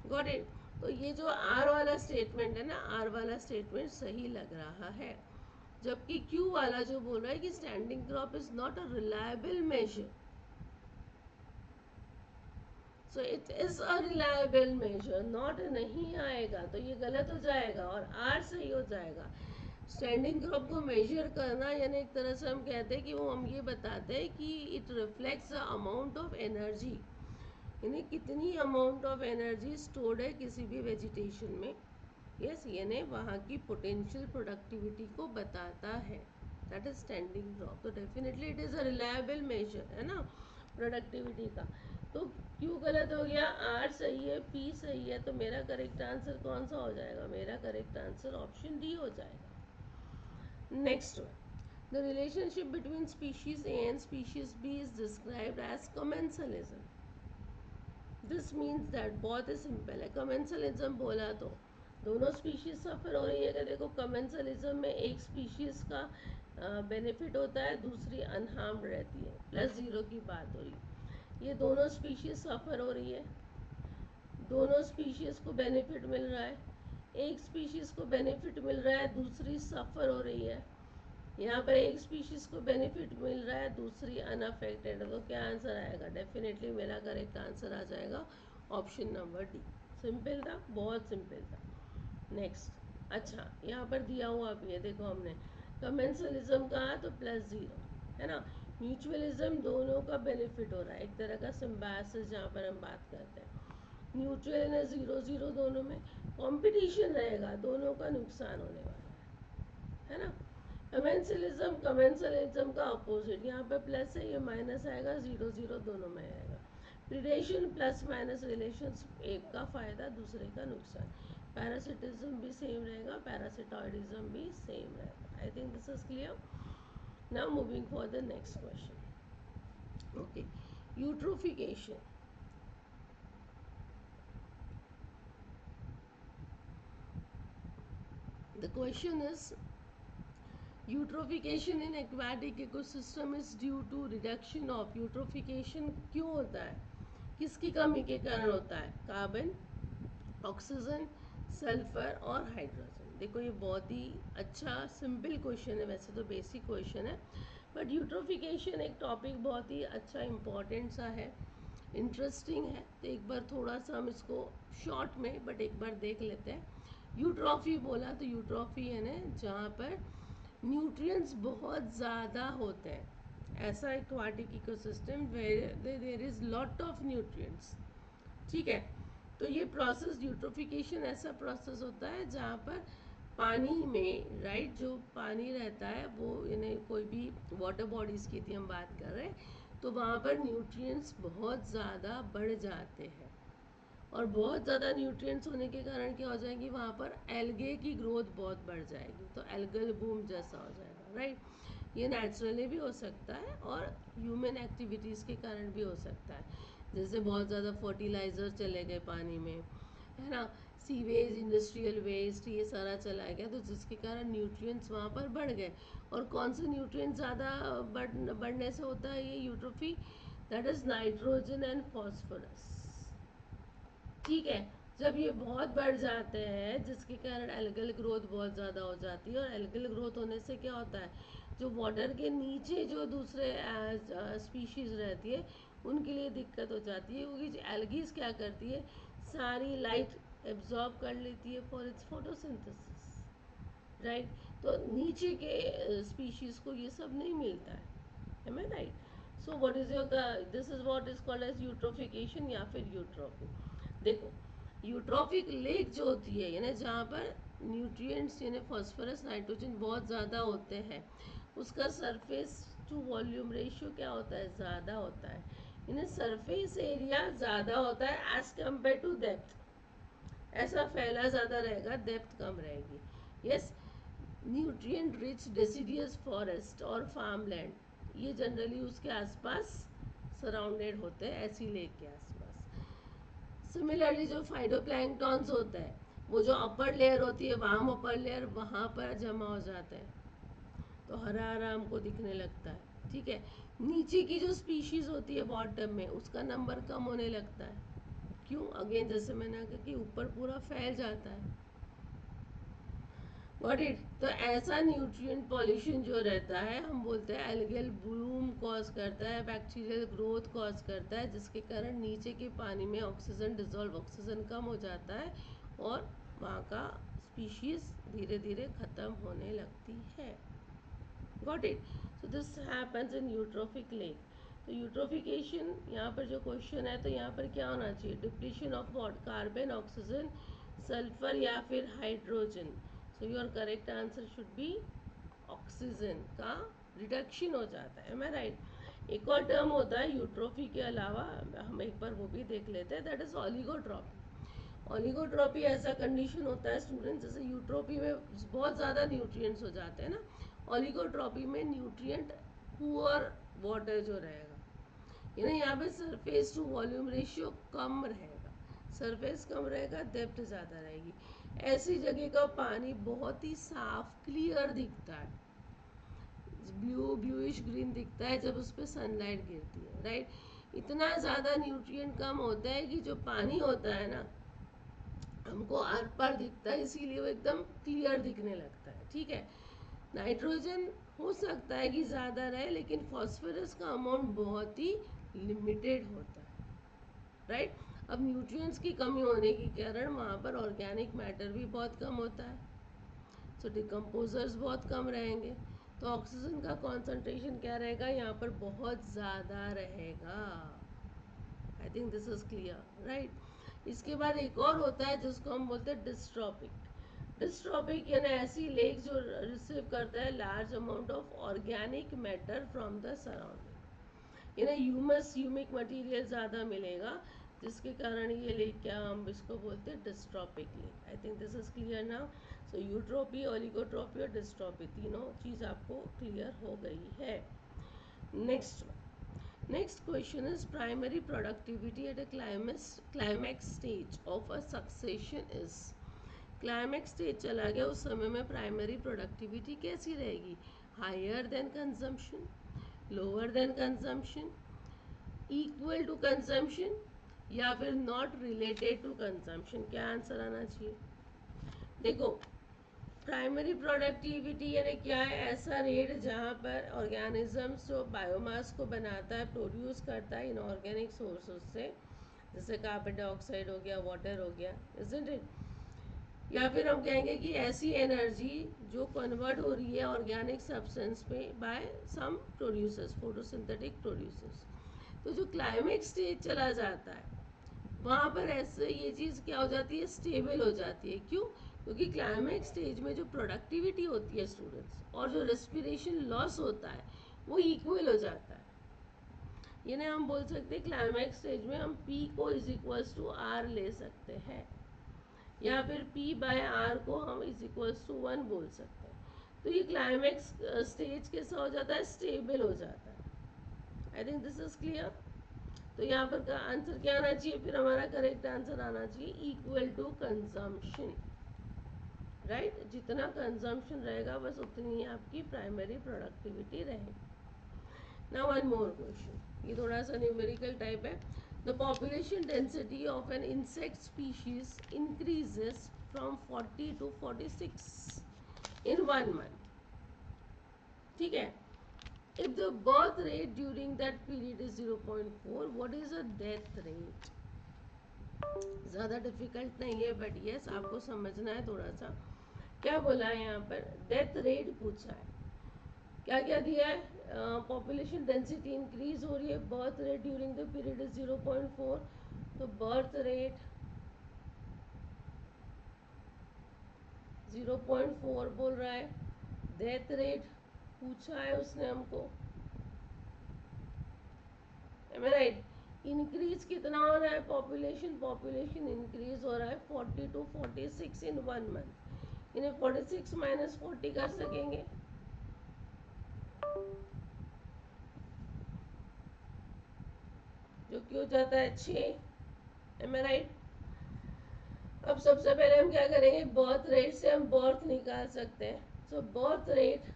Got it? तो ये जो आर वाला स्टेटमेंट है ना, आर वाला स्टेटमेंट सही लग रहा है। जबकि क्यू वाला जो बोल रहा है कि standing crop is not a reliable measure, so it is a reliable measure, not नहीं आएगा, तो ये गलत हो जाएगा और आर सही हो जाएगा। स्टैंडिंग क्रॉप को मेजर करना यानी एक तरह से हम कहते हैं कि वो हम ये बताते हैं कि it reflects the amount of energy, यानी कितनी अमाउंट ऑफ एनर्जी स्टोर्ड है किसी भी वेजिटेशन में। यस, यानी वहाँ की पोटेंशियल प्रोडक्टिविटी को बताता है, दैट इज स्टैंडिंग क्रॉप। तो definitely it is a reliable measure, है ना, प्रोडक्टिविटी का। तो क्यू गलत हो गया, आर सही है, पी सही है, तो मेरा करेक्ट आंसर कौन सा हो जाएगा? मेरा करेक्ट आंसर ऑप्शन डी हो जाएगा। Next one, the relationship between species A and species B is described as commensalism. This means that, बहुत ही सिंपल है। कमेंसलिज्म बोला तो दोनों स्पीशीज सफ़र हो रही है कि देखो कमेंसलिज्म में एक स्पीशीज का बेनिफिट होता है, दूसरी अनहार्म्ड रहती है, +0 की बात हो रही है। ये दोनों स्पीशीज सफ़र हो रही है, दोनों स्पीशीज को बेनिफिट मिल रहा है, एक स्पीशीज को बेनिफिट मिल रहा है, दूसरी सफ़र हो रही है। यहाँ पर एक स्पीशीज को बेनिफिट मिल रहा है, दूसरी अनअफेक्टेड है, तो क्या आंसर आएगा? डेफिनेटली मेरा करेक्ट आंसर आ जाएगा ऑप्शन नंबर डी। सिंपल था, बहुत सिंपल था। नेक्स्ट, अच्छा यहाँ पर दिया हुआ भी है, देखो हमने कमेंसलिज्म कहा तो +0 है ना, म्यूचुअलिज्म दोनों का बेनिफिट हो रहा है, एक तरह का सिम्बायोसिस जहाँ पर हम बात करते हैं। न्यूट्रल है 0-0, दोनों में कंपटीशन रहेगा, दोनों का नुकसान होने वाला है ना। कमेंसलिज्म का अपोजिट, यहाँ पे प्लस है, ये माइनस आएगा, 0-0 दोनों में आएगा। प्रिडेशन प्लस माइनस रिलेशंस, एक का फायदा दूसरे का नुकसान। पैरासिटिज्म भी सेम रहेगा, पैरासिटॉइडिज्म भी सेम रहेगा। आई think this is clear. Now moving for the next question. Okay, eutrophication. The question is, eutrophication in aquatic ecosystem is due to reduction of eutrophication क्यों होता है, किसकी कमी के कारण होता है? कार्बन, ऑक्सीजन, सल्फर और हाइड्रोजन। देखो ये बहुत ही अच्छा सिंपल क्वेश्चन है, वैसे तो बेसिक क्वेश्चन है, बट यूट्रोफिकेशन एक टॉपिक बहुत ही अच्छा इम्पॉर्टेंट सा है, इंटरेस्टिंग है, तो एक बार थोड़ा सा हम इसको शॉर्ट में बट एक बार देख लेते हैं। यूट्रॉफी बोला तो यूट्रॉफी है ना जहाँ पर न्यूट्रिएंट्स बहुत ज़्यादा होते हैं, ऐसा aquatic ecosystem where there is lot of nutrients. ठीक है, तो ये प्रोसेस यूट्रोफिकेशन ऐसा प्रोसेस होता है जहाँ पर पानी में राइट जो पानी रहता है वो यानी कोई भी वाटर बॉडीज़ की थी हम बात कर रहे हैं, तो वहाँ पर न्यूट्रिएंट्स बहुत ज़्यादा बढ़ जाते हैं, और बहुत ज़्यादा न्यूट्रिएंट्स होने के कारण क्या हो जाएंगी, वहाँ पर एल्गे की ग्रोथ बहुत बढ़ जाएगी, तो एल्गल बूम जैसा हो जाएगा, राइट। ये नेचुरली भी हो सकता है और ह्यूमन एक्टिविटीज़ के कारण भी हो सकता है, जैसे बहुत ज़्यादा फर्टिलाइज़र चले गए पानी में, है ना, सीवेज, इंडस्ट्रियल वेस्ट, ये सारा चला गया, तो जिसके कारण न्यूट्रिएंट्स वहाँ पर बढ़ गए। और कौन से न्यूट्रिएंट्स ज़्यादा बढ़ने से होता है ये eutrophy? That is nitrogen and phosphorus. ठीक है, जब ये बहुत बढ़ जाते हैं जिसके कारण एल्गल ग्रोथ बहुत ज़्यादा हो जाती है, और एल्गल ग्रोथ होने से क्या होता है, जो वाटर के नीचे जो दूसरे स्पीशीज़ रहती है उनके लिए दिक्कत हो जाती है, क्योंकि एल्गीज क्या करती है, सारी लाइट एब्जॉर्ब कर लेती है फॉर इट्स फोटोसिंथेसिस, राइट। तो नीचे के स्पीशीज़ को ये सब नहीं मिलता है, am I right? So what is your this is what is called as eutrophication या फिर यूट्रोफी। देखो यूट्रोफिक लेक जो होती है यानी जहाँ पर न्यूट्रिएंट्स यानी फास्फोरस, नाइट्रोजन बहुत ज़्यादा होते हैं, उसका सरफेस टू वॉल्यूम रेशियो क्या होता है, ज़्यादा होता है, यानी सरफेस एरिया ज़्यादा होता है एज कम्पेयर टू डेप्थ, ऐसा फैला ज़्यादा रहेगा, डेप्थ कम रहेगी। Yes, nutrient rich deciduous forest और फार्म लैंड, ये जनरली उसके आसपास सराउंडेड होते हैं, ऐसी लेक के आसपास। सिमिलरली जो फाइटोप्लैंक्टन्स होता है, वो जो अपर लेयर होती है, वार्म अपर लेयर, वहाँ पर जमा हो जाते हैं, तो हरा हरा हमको दिखने लगता है। ठीक है, नीचे की जो स्पीशीज होती है बॉटम में, उसका नंबर कम होने लगता है, क्यों? अगेन जैसे मैंने कहा कि ऊपर पूरा फैल जाता है। Got it. तो ऐसा न्यूट्रिएंट पॉल्यूशन जो रहता है, हम बोलते हैं एल्गल ब्लूम कॉज करता है, बैक्टीरियल ग्रोथ कॉज करता है, जिसके कारण नीचे के पानी में ऑक्सीजन डिजॉल्व, ऑक्सीजन कम हो जाता है और वहाँ का स्पीशीज धीरे धीरे ख़त्म होने लगती है। Got it. So this happens in eutrophic lake. तो यूट्रोफिकेशन यहाँ पर जो क्वेश्चन है, तो यहाँ पर क्या होना चाहिए, depletion of what, carbon, oxygen, sulphur या फिर hydrogen. So your correct answer should be oxygen का रिडक्शन हो जाता है, मैं राइट। एक और टर्म होता है यूट्रोफी के अलावा, हम एक बार वो भी देख लेते हैं, दैट इज ऑलिगोट्रॉपी। ऑलिगोट्रॉपी ऐसा कंडीशन होता है स्टूडेंट, जैसे यूट्रोपी में बहुत ज़्यादा न्यूट्रिएंट्स हो जाते हैं ना, ऑलिगोट्रॉपी में न्यूट्रिएंट पुअर वाटर जो रहेगा, यानी यहाँ पे सरफेस टू वॉल्यूम रेशियो कम रहेगा, सरफेस कम रहेगा, डेप्थ ज़्यादा रहेगी। ऐसी जगह का पानी बहुत ही साफ क्लियर दिखता है, ब्लूइश ग्रीन दिखता है जब उस पर सनलाइट गिरती है, राइट। इतना ज़्यादा न्यूट्रिएंट कम होता है कि जो पानी होता है ना हमको आर पार दिखता है, इसीलिए वो एकदम क्लियर दिखने लगता है, ठीक है। नाइट्रोजन हो सकता है कि ज़्यादा रहे, लेकिन फॉस्फोरस का अमाउंट बहुत ही लिमिटेड होता है, राइट। अब न्यूट्रिएंट्स की कमी होने के कारण वहाँ पर ऑर्गेनिक मैटर भी बहुत कम होता है, सो डिकम्पोजर्स बहुत कम रहेंगे, तो ऑक्सीजन का कॉन्सेंट्रेशन क्या रहेगा यहाँ पर, बहुत ज़्यादा रहेगा। आई think this is clear, right. इसके बाद एक और होता है जिसको हम बोलते हैं डिस्ट्रॉपिक। डिस्ट्रॉपिक यानी ऐसी लेक जो रिसीव करता है large amount of organic matter from the surrounding, यानी ह्यूमिक मटेरियल ज़्यादा मिलेगा, जिसके कारण ये लेक क्या हम इसको बोलते हैं dystrophic lake. I think this is clear now. So eutrophy, oligotrophy और डिस्ट्रॉपी तीनों चीज़ आपको क्लियर हो गई है। Next question is primary productivity at a climax stage of a succession is। Climax stage चला गया, उस समय में प्राइमरी प्रोडक्टिविटी कैसी रहेगी, higher than consumption, lower than consumption, equal to consumption, या फिर नॉट रिलेटेड टू कंजम्पशन। क्या आंसर आना चाहिए, देखो प्राइमरी प्रोडक्टिविटी यानी क्या है, ऐसा रेट जहाँ पर ऑर्गेनिजम्स जो बायोमास को बनाता है, प्रोड्यूस करता है इनऑर्गेनिक सोर्सेज से, जैसे कार्बन डाइऑक्साइड हो गया, वाटर हो गया, इजंट इट। या फिर हम कहेंगे कि ऐसी एनर्जी जो कन्वर्ट हो रही है ऑर्गेनिक सब्सटेंस पे बाय सम प्रोड्यूसर्स, फोटोसिंथेटिक प्रोड्यूसर्स। तो जो क्लाइमेक्स स्टेज चला जाता है वहाँ पर ऐसे ये चीज़ क्या हो जाती है, स्टेबल हो जाती है। क्यों, क्योंकि क्लाइमेक्स स्टेज में जो प्रोडक्टिविटी होती है स्टूडेंट्स और जो रेस्पिरेशन लॉस होता है वो इक्वल हो जाता है। यानी हम बोल सकते हैं क्लाइमेक्स स्टेज में हम P को इज इक्वल्स टू R ले सकते हैं, या फिर P बाय R को हम इज इक्वल्स टू 1 बोल सकते हैं। तो ये क्लाइमेक्स स्टेज कैसा हो जाता है, स्टेबल हो जाता है। आई थिंक दिस इज क्लियर। तो यहाँ पर का आंसर क्या आना चाहिए, फिर हमारा करेक्ट आंसर आना चाहिए इक्वल टू कंजम्पशन, राइट। जितना कंजम्पशन रहेगा बस उतनी ही आपकी प्राइमरी प्रोडक्टिविटी रहेगी। नाउ वन मोर क्वेश्चन, ये थोड़ा सा न्यूमेरिकल टाइप है। The population density of an insect species increases from 40 to 46 in 1 month, ठीक है। If the birth rate during that period is 0.4, what is the death rate? ज़्यादा difficult नहीं है, but yes आपको समझना है थोड़ा सा। क्या बोला है यहाँ पर, डेथ रेट पूछा है, क्या क्या दिया है, पॉपुलेशन डेंसिटी इंक्रीज हो रही है, birth rate during the period is 0.4, तो बर्थ रेट 0.4 बोल रहा है, डेथ रेट पूछा है उसने हमको, राइट। इंक्रीज कितना हो रहा है, पॉपुलेशन इंक्रीज हो रहा है 40 to 46 इन 1 month, इन्हें 46 माइनस 40 कर सकेंगे, जो कि हो जाता है 6, एम आई राइट। अब सबसे पहले हम क्या करेंगे, बर्थ रेट से हम बर्थ निकाल सकते हैं। So birth rate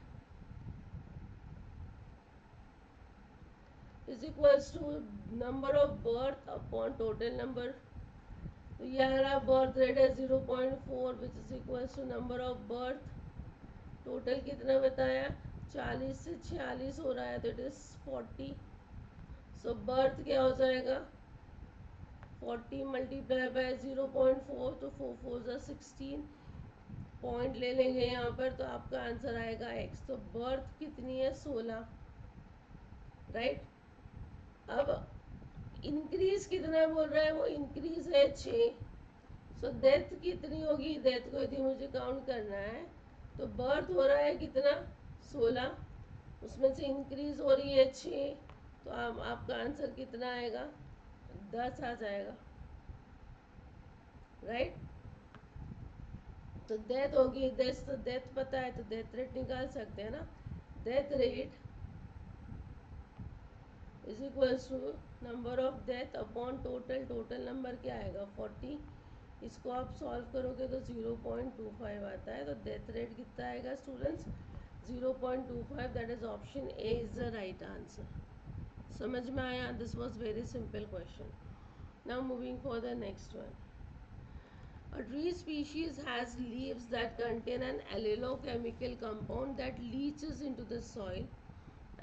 is equals to number of birth upon total number. तो ये हमारा बर्थ रेट है 0.4 which is equals to number of birth, total कितना बताया, 40 से 46 हो रहा है, तो इट इज 40। सो बर्थ क्या हो जाएगा, 40 मल्टीप्लाई बाय 0.4, तो 4 4 जा 16, पॉइंट ले लेंगे यहाँ पर, तो आपका आंसर आएगा x। तो बर्थ कितनी है, 16, राइट। अब इंक्रीज कितना बोल रहा है, वो इंक्रीज है 6। सो डेथ कितनी होगी, डेथ को यदि मुझे काउंट करना है, तो बर्थ हो रहा है कितना, 16, उसमें से इंक्रीज हो रही है 6, तो आपका आंसर कितना आएगा, 10 आ जाएगा, राइट। तो डेथ होगी 10, तो डेथ पता है, तो डेथ रेट निकाल सकते हैं ना, death rate is equals to number of death upon total, total number क्या आएगा 40, इसको आप सॉल्व करोगे तो 0.25 आता है, तो डेथ रेट कितना आएगा students? 0.25, that is option A is the right answer. समझ में आया? This was very simple question. Now moving for the next one. A tree species has leaves that contain an allochemical compound that leaches into the soil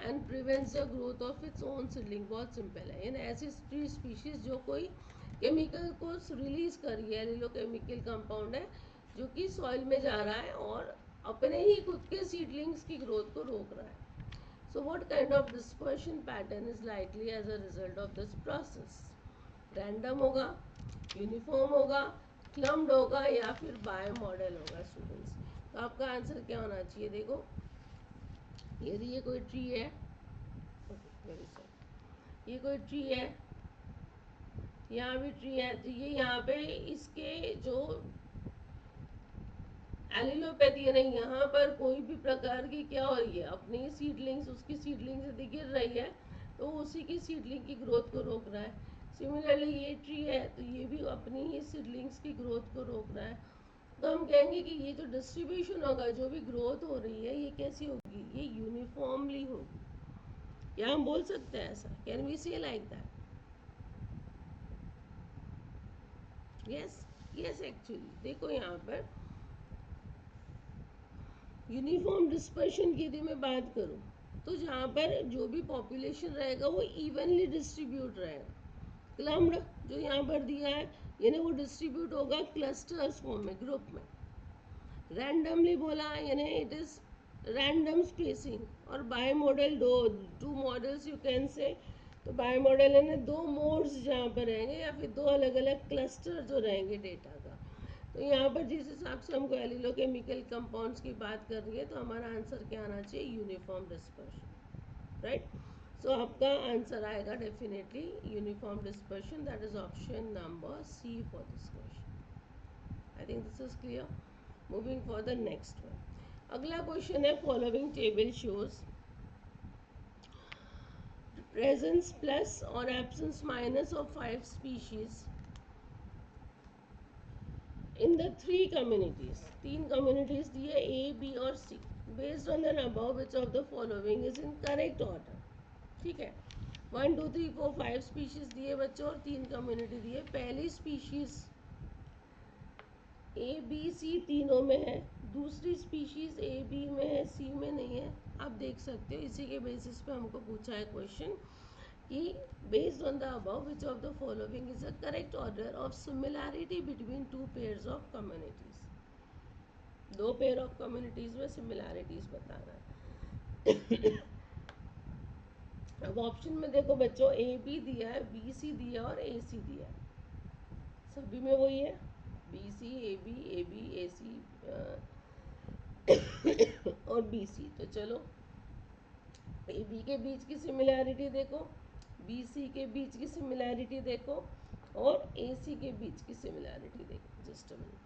and prevents the growth of its own seedling। बहुत simple है। यानी ऐसी tree species जो कोई chemical को release कर रही है, एलिलोकेमिकल कंपाउंड है जो कि सॉइल में जा रहा है और अपने ही खुद के सीडलिंग्स की ग्रोथ को रोक रहा है। So what kind of dispersion pattern is likely as a result of this process? Random होगा, यूनिफॉर्म होगा, क्लम्ड होगा या फिर बाय मॉडल होगा स्टूडेंट्स। तो आपका आंसर क्या होना चाहिए? देखो, यदि ये कोई ट्री है, वेरी सॉरी, ये कोई ट्री है, यहाँ भी ट्री है, तो ये यहाँ पे इसके जो एलिलोपैथी है नहीं, यहाँ पर कोई भी प्रकार की क्या हो रही है, अपनी सीडलिंग्स उसकी सीडलिंग से गिर रही है, तो उसी की सीडलिंग की ग्रोथ को रोक रहा है। सिमिलरली ये ट्री है, तो ये भी अपनी ही सीडलिंग्स की ग्रोथ को रोक रहा है। तो हम कहेंगे कि ये जो डिस्ट्रीब्यूशन होगा, जो भी ग्रोथ हो रही है, ये कैसी होगी? ये यूनिफॉर्मली होगी। क्या हम बोल सकते हैं ऐसा? कैन वी से like that? Yes, yes, actually देखो यहाँ पर यूनिफॉर्म डिस्पर्शन की यदि मैं बात करूँ, तो जहाँ पर जो भी पॉपुलेशन रहेगा वो इवनली डिस्ट्रीब्यूट रहेगा। क्लम्ड जो यहाँ पर दिया है, यानी वो डिस्ट्रीब्यूट होगा क्लस्टर्स फॉर्म में, ग्रुप में। रैंडमली बोला यानी इट इज रैंडम स्पेसिंग। और बाय मॉडल, दो two models you can say. तो बाय मॉडल यानी दो मोड्स जहाँ पर रहेंगे या फिर दो अलग अलग क्लस्टर जो रहेंगे डेटा का। तो यहाँ पर जिस हिसाब से हमको एलिलोकेमिकल कंपाउंड्स की बात कर रही है, तो हमारा आंसर क्या आना चाहिए? Uniform dispersion, right. सो आपका आंसर आएगा definitely uniform dispersion, that is option number C for this question. I think this is clear. Moving for the next one. अगला क्वेश्चन है, following table shows presence plus और absence minus of 5 species in the 3 communities. 3 communities दिए A, B और C. Based on the above which of the following is in correct order. ठीक है, 1 2 3 4 5 species दिए बच्चों और 3 कम्युनिटी दिए। पहली स्पीशीज ए बी सी तीनों में है, दूसरी स्पीशीज ए बी में है, सी में नहीं है। आप देख सकते हो, इसी के बेसिस पे हमको पूछा है क्वेश्चन कि based on the above which of the following is a correct order of similarity between 2 pairs of communities. 2 pair of communities में सिमिलैरिटीज बताना है। अब ऑप्शन में देखो बच्चों, ए बी दिया है, बी सी दिया और ए सी दिया है। सभी में वही है, बी सी ए बी ए सी और बी सी। तो चलो ए बी के बीच की सिमिलैरिटी देखो, बी सी के बीच की सिमिलैरिटी देखो और ए सी के बीच की सिमिलैरिटी देखो। Just a minute.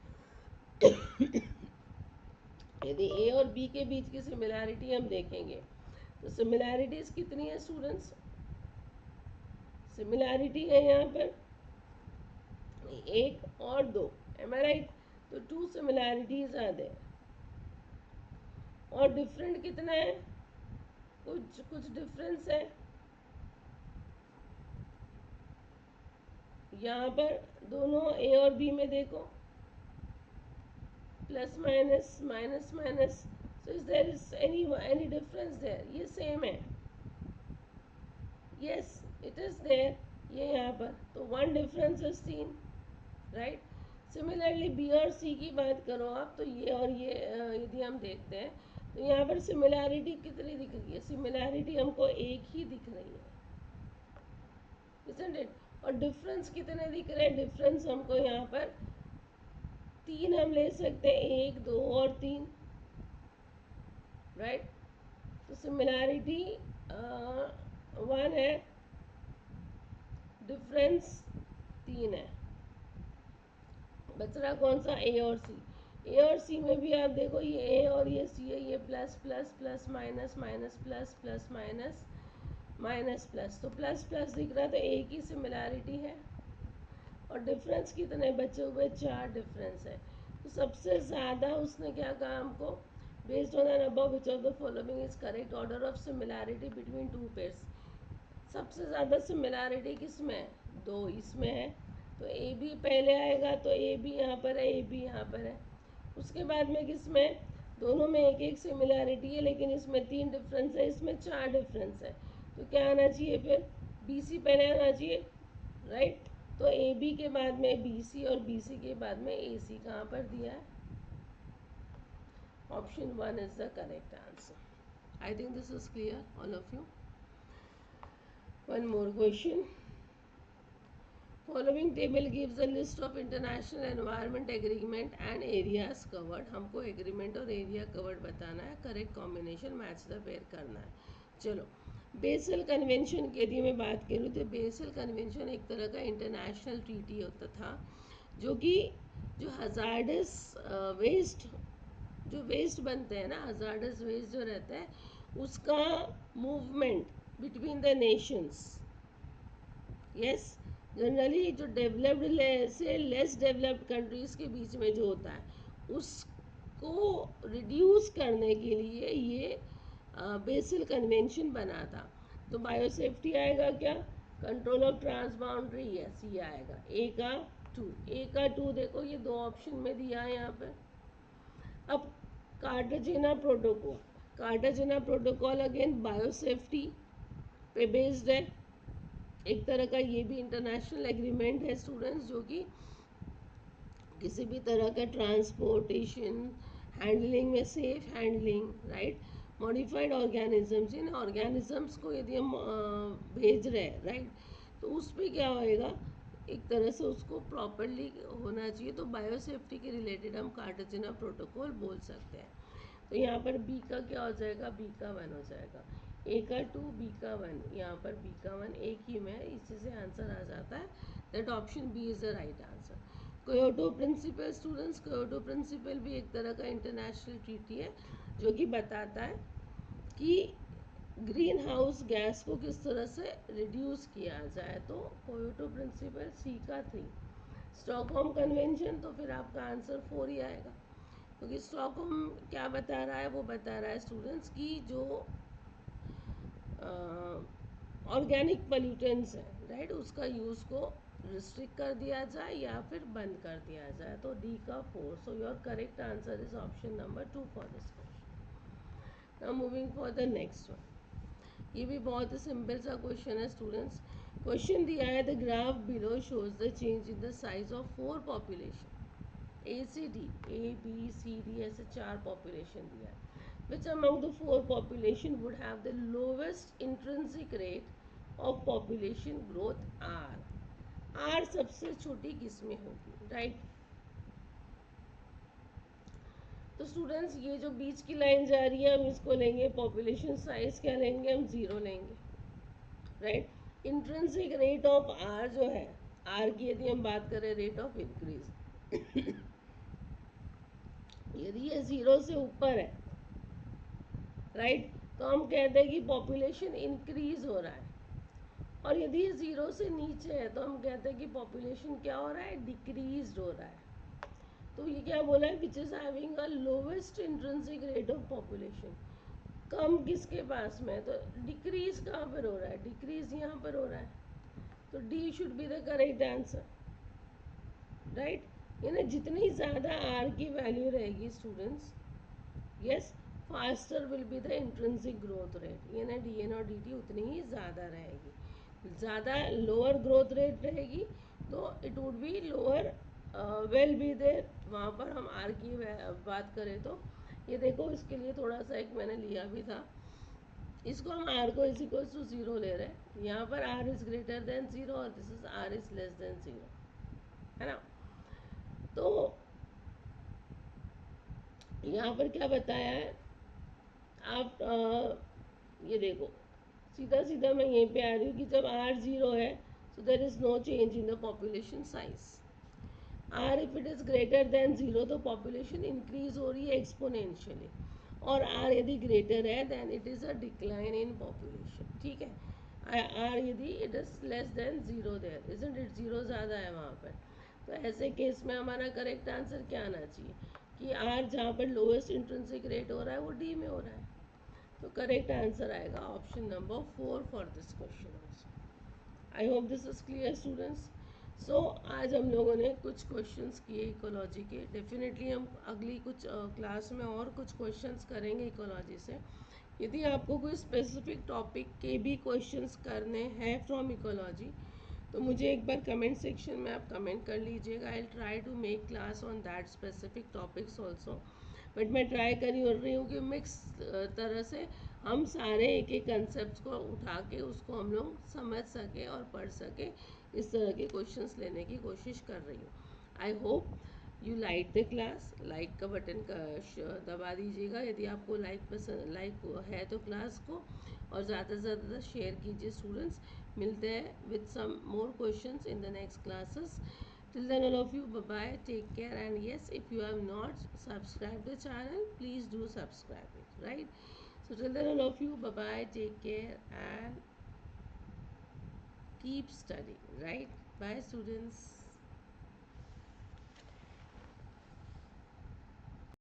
यदि ए और बी के बीच की सिमिलैरिटी हम देखेंगे, तो सिमिलैरिटीज कितनी है स्टूडेंट्स? सिमिलैरिटी है यहाँ पर 1 और 2, एम आई राइट? तो 2 सिमिलैरिटीज आर देयर। और डिफरेंट कितना है? कुछ कुछ डिफरेंस है। यहाँ पर दोनों ए और बी में देखो, plus minus minus minus. So is there is any difference there? ये सेम है। Yes, it is there. ये यहाँ पर तो 1 difference is seen, right. Similarly B और सी की बात करो आप, तो ये और ये यदि हम देखते हैं, तो यहाँ पर सिमिलैरिटी कितनी दिख रही है? सिमिलैरिटी हमको एक ही दिख रही है, isn't it? और डिफरेंस कितने दिख रहे हैं? डिफरेंस हमको यहाँ पर 3 हम ले सकते हैं, 1 2 और 3, राइट। तो सिमिलैरिटी 1 है, डिफरेंस 3 है। बच रहा कौन सा? ए और सी। ए और सी में भी आप देखो, ये ए और ये सी है, ये plus plus plus minus minus plus plus minus minus plus. तो प्लस प्लस दिख रहा है, तो ए की सिमिलैरिटी है। और डिफरेंस कितने बचे हुए, 4 डिफरेंस है। तो सबसे ज़्यादा उसने क्या कहा हमको, based on an above which of the following is correct order of similarity between two pairs. सबसे ज़्यादा सिमिलैरिटी किस में है, 2 इसमें है, तो ए बी पहले आएगा, तो ए बी यहाँ पर है, ए बी यहाँ पर है। उसके बाद में किस में, दोनों में एक एक सिमिलैरिटी है, लेकिन इसमें 3 डिफरेंस है, इसमें 4 डिफरेंस है। तो क्या आना चाहिए फिर, बी सी पहले आना चाहिए, राइट। तो ए बी के बाद में बी सी और बी सी के बाद में ए सी कहाँ पर दिया है, option 1 is the correct answer. I think this is clear all of you. One more question, following table gives a list of international environment agreement and areas covered. हमको agreement और area covered बताना है, correct combination match the pair करना है। चलो, basal convention की यदि मैं बात करूँ तो बेसल कन्वेंशन एक तरह का इंटरनेशनल ट्रीटी होता था, जो कि जो हजार्डस वेस्ट, जो वेस्ट बनते हैं ना, हजार्डस वेस्ट जो रहता है उसका movement between the Nations, yes, generally जो डेवलप्ड से लेस डेवलप्ड कंट्रीज के बीच में जो होता है उसको रिड्यूस करने के लिए ये बेसल कन्वेंशन बना था। तो बायोसेफ्टी आएगा क्या, control of trans boundary, yes ये आएगा। ए का 2, ए का 2 देखो ये 2 ऑप्शन में दिया है यहाँ पे। अब Cartagena protocol, Cartagena protocol again biosafety पे बेस्ड है, एक तरह का ये भी इंटरनेशनल एग्रीमेंट है स्टूडेंट्स, जो कि किसी भी तरह का ट्रांसपोर्टेशन हैंडलिंग में safe handling, right, modified organisms, इन ऑर्गेनिजम्स को यदि हम भेज रहे हैं, राइट, तो उस पर क्या होएगा, एक तरह से उसको प्रॉपरली होना चाहिए। तो बायोसेफ्टी के रिलेटेड हम कार्टाजेना प्रोटोकॉल बोल सकते हैं। तो यहाँ पर बी का क्या हो जाएगा, बी का 1 हो जाएगा, ए का 2, बी का 1, यहाँ पर बी का 1 एक ही में, इसी से आंसर आ जाता है, that option B is the right answer. Kyoto principle students, Kyoto principle भी एक तरह का इंटरनेशनल ट्रीटी है जो कि बताता है कि ग्रीन हाउस गैस को किस तरह से रिड्यूस किया जाए। तो क्योटो प्रिंसिपल सी का 3। स्टॉकहोम कन्वेंशन, तो फिर आपका आंसर 4 ही आएगा, क्योंकि स्टॉकहोम क्या बता रहा है, वो बता रहा है स्टूडेंट्स की जो ऑर्गेनिक पोल्यूटेंट्स है, राइट, उसका यूज़ को रिस्ट्रिक्ट कर दिया जाए या फिर बंद कर दिया जाए। तो डी का 4। So your correct answer is option number 2 for this question. Now moving for the next one. ये भी बहुत ही सिंपल सा क्वेश्चन है स्टूडेंट्स। क्वेश्चन दिया है, the graph below shows the change in the size of 4 population, A C D, A B C D ऐसे 4 population दिया है। Which among the 4 population would have the lowest intrinsic rate of population growth R? R सबसे छोटी किसमें होगी, right. तो students ये जो बीच की लाइन जा रही है हम इसको लेंगे पॉपुलेशन साइज, क्या लेंगे हम, 0 लेंगे, right. Intrinsic rate of R जो है, R की यदि हम बात करें रेट ऑफ इंक्रीज, यदि ये 0 से ऊपर है, राइट, तो हम कहते हैं कि पॉपुलेशन इंक्रीज हो रहा है, और यदि ये 0 से नीचे है तो हम कहते हैं कि पॉपुलेशन क्या हो रहा है, डिक्रीज हो रहा है। तो ये क्या बोला है, which is having a lowest intrinsic rate of population, कम किसके पास में है, तो डिक्रीज कहाँ पर हो रहा है, डिक्रीज यहाँ पर हो रहा है। तो D should be the correct answer, right. यानी जितनी ज़्यादा आर की वैल्यू रहेगी students, yes, faster will be the intrinsic growth rate, यानी डी एन और डी टी उतनी ही ज़्यादा रहेगी। ज़्यादा लोअर ग्रोथ रेट रहेगी तो it would be lower well be there, वहाँ पर हम आर की बात करें तो ये देखो, इसके लिए थोड़ा सा एक मैंने लिया भी था, इसको हम आर को इज इक्वल टू 0 ले रहे हैं, यहाँ पर आर इज ग्रेटर देन 0 और this is R is less than 0, है ना। तो यहाँ पर क्या बताया है, आप ये देखो, सीधा सीधा मैं यहीं पे आ रही हूँ कि जब R 0 है so there is no change in the population size. R if it is greater than 0 तो population increase हो रही है exponentially, और R यदि greater है then it is a decline in population, ठीक है। आर यदि it is less than zero there, isn't it, zero ज़्यादा है वहाँ पर, तो ऐसे केस में हमारा करेक्ट आंसर क्या आना चाहिए कि आर जहाँ पर लोएस्ट इंट्रिंसिक रेट हो रहा है वो डी में हो रहा है। तो करेक्ट आंसर आएगा option number 4 for this question also. I hope this is clear students. So आज हम लोगों ने कुछ क्वेश्चंस किए इकोलॉजी के। डेफिनेटली हम अगली कुछ क्लास में और कुछ क्वेश्चंस करेंगे इकोलॉजी से। यदि आपको कोई स्पेसिफिक टॉपिक के भी क्वेश्चंस करने हैं फ्रॉम इकोलॉजी, तो मुझे एक बार कमेंट सेक्शन में आप कमेंट कर लीजिएगा। I try to make class on that specific topics also. But मैं ट्राई कर रही हूँ कि मिक्स तरह से हम सारे एक एक कंसेप्ट को उठा के उसको हम लोग समझ सके और पढ़ सके, इस तरह के क्वेश्चंस लेने की कोशिश कर रही हूँ। I hope you like the class. Like का बटन का दबा दीजिएगा यदि आपको लाइक है तो क्लास को, और ज़्यादा से ज़्यादा शेयर कीजिए स्टूडेंट्स। मिलते हैं with some more questions in the next classes. Till then, all of you, bye bye, take care, and yes, if you have not subscribed the channel, please do subscribe it, right? So, till then, all of you, bye bye, take care, and keep studying, right? Bye, students.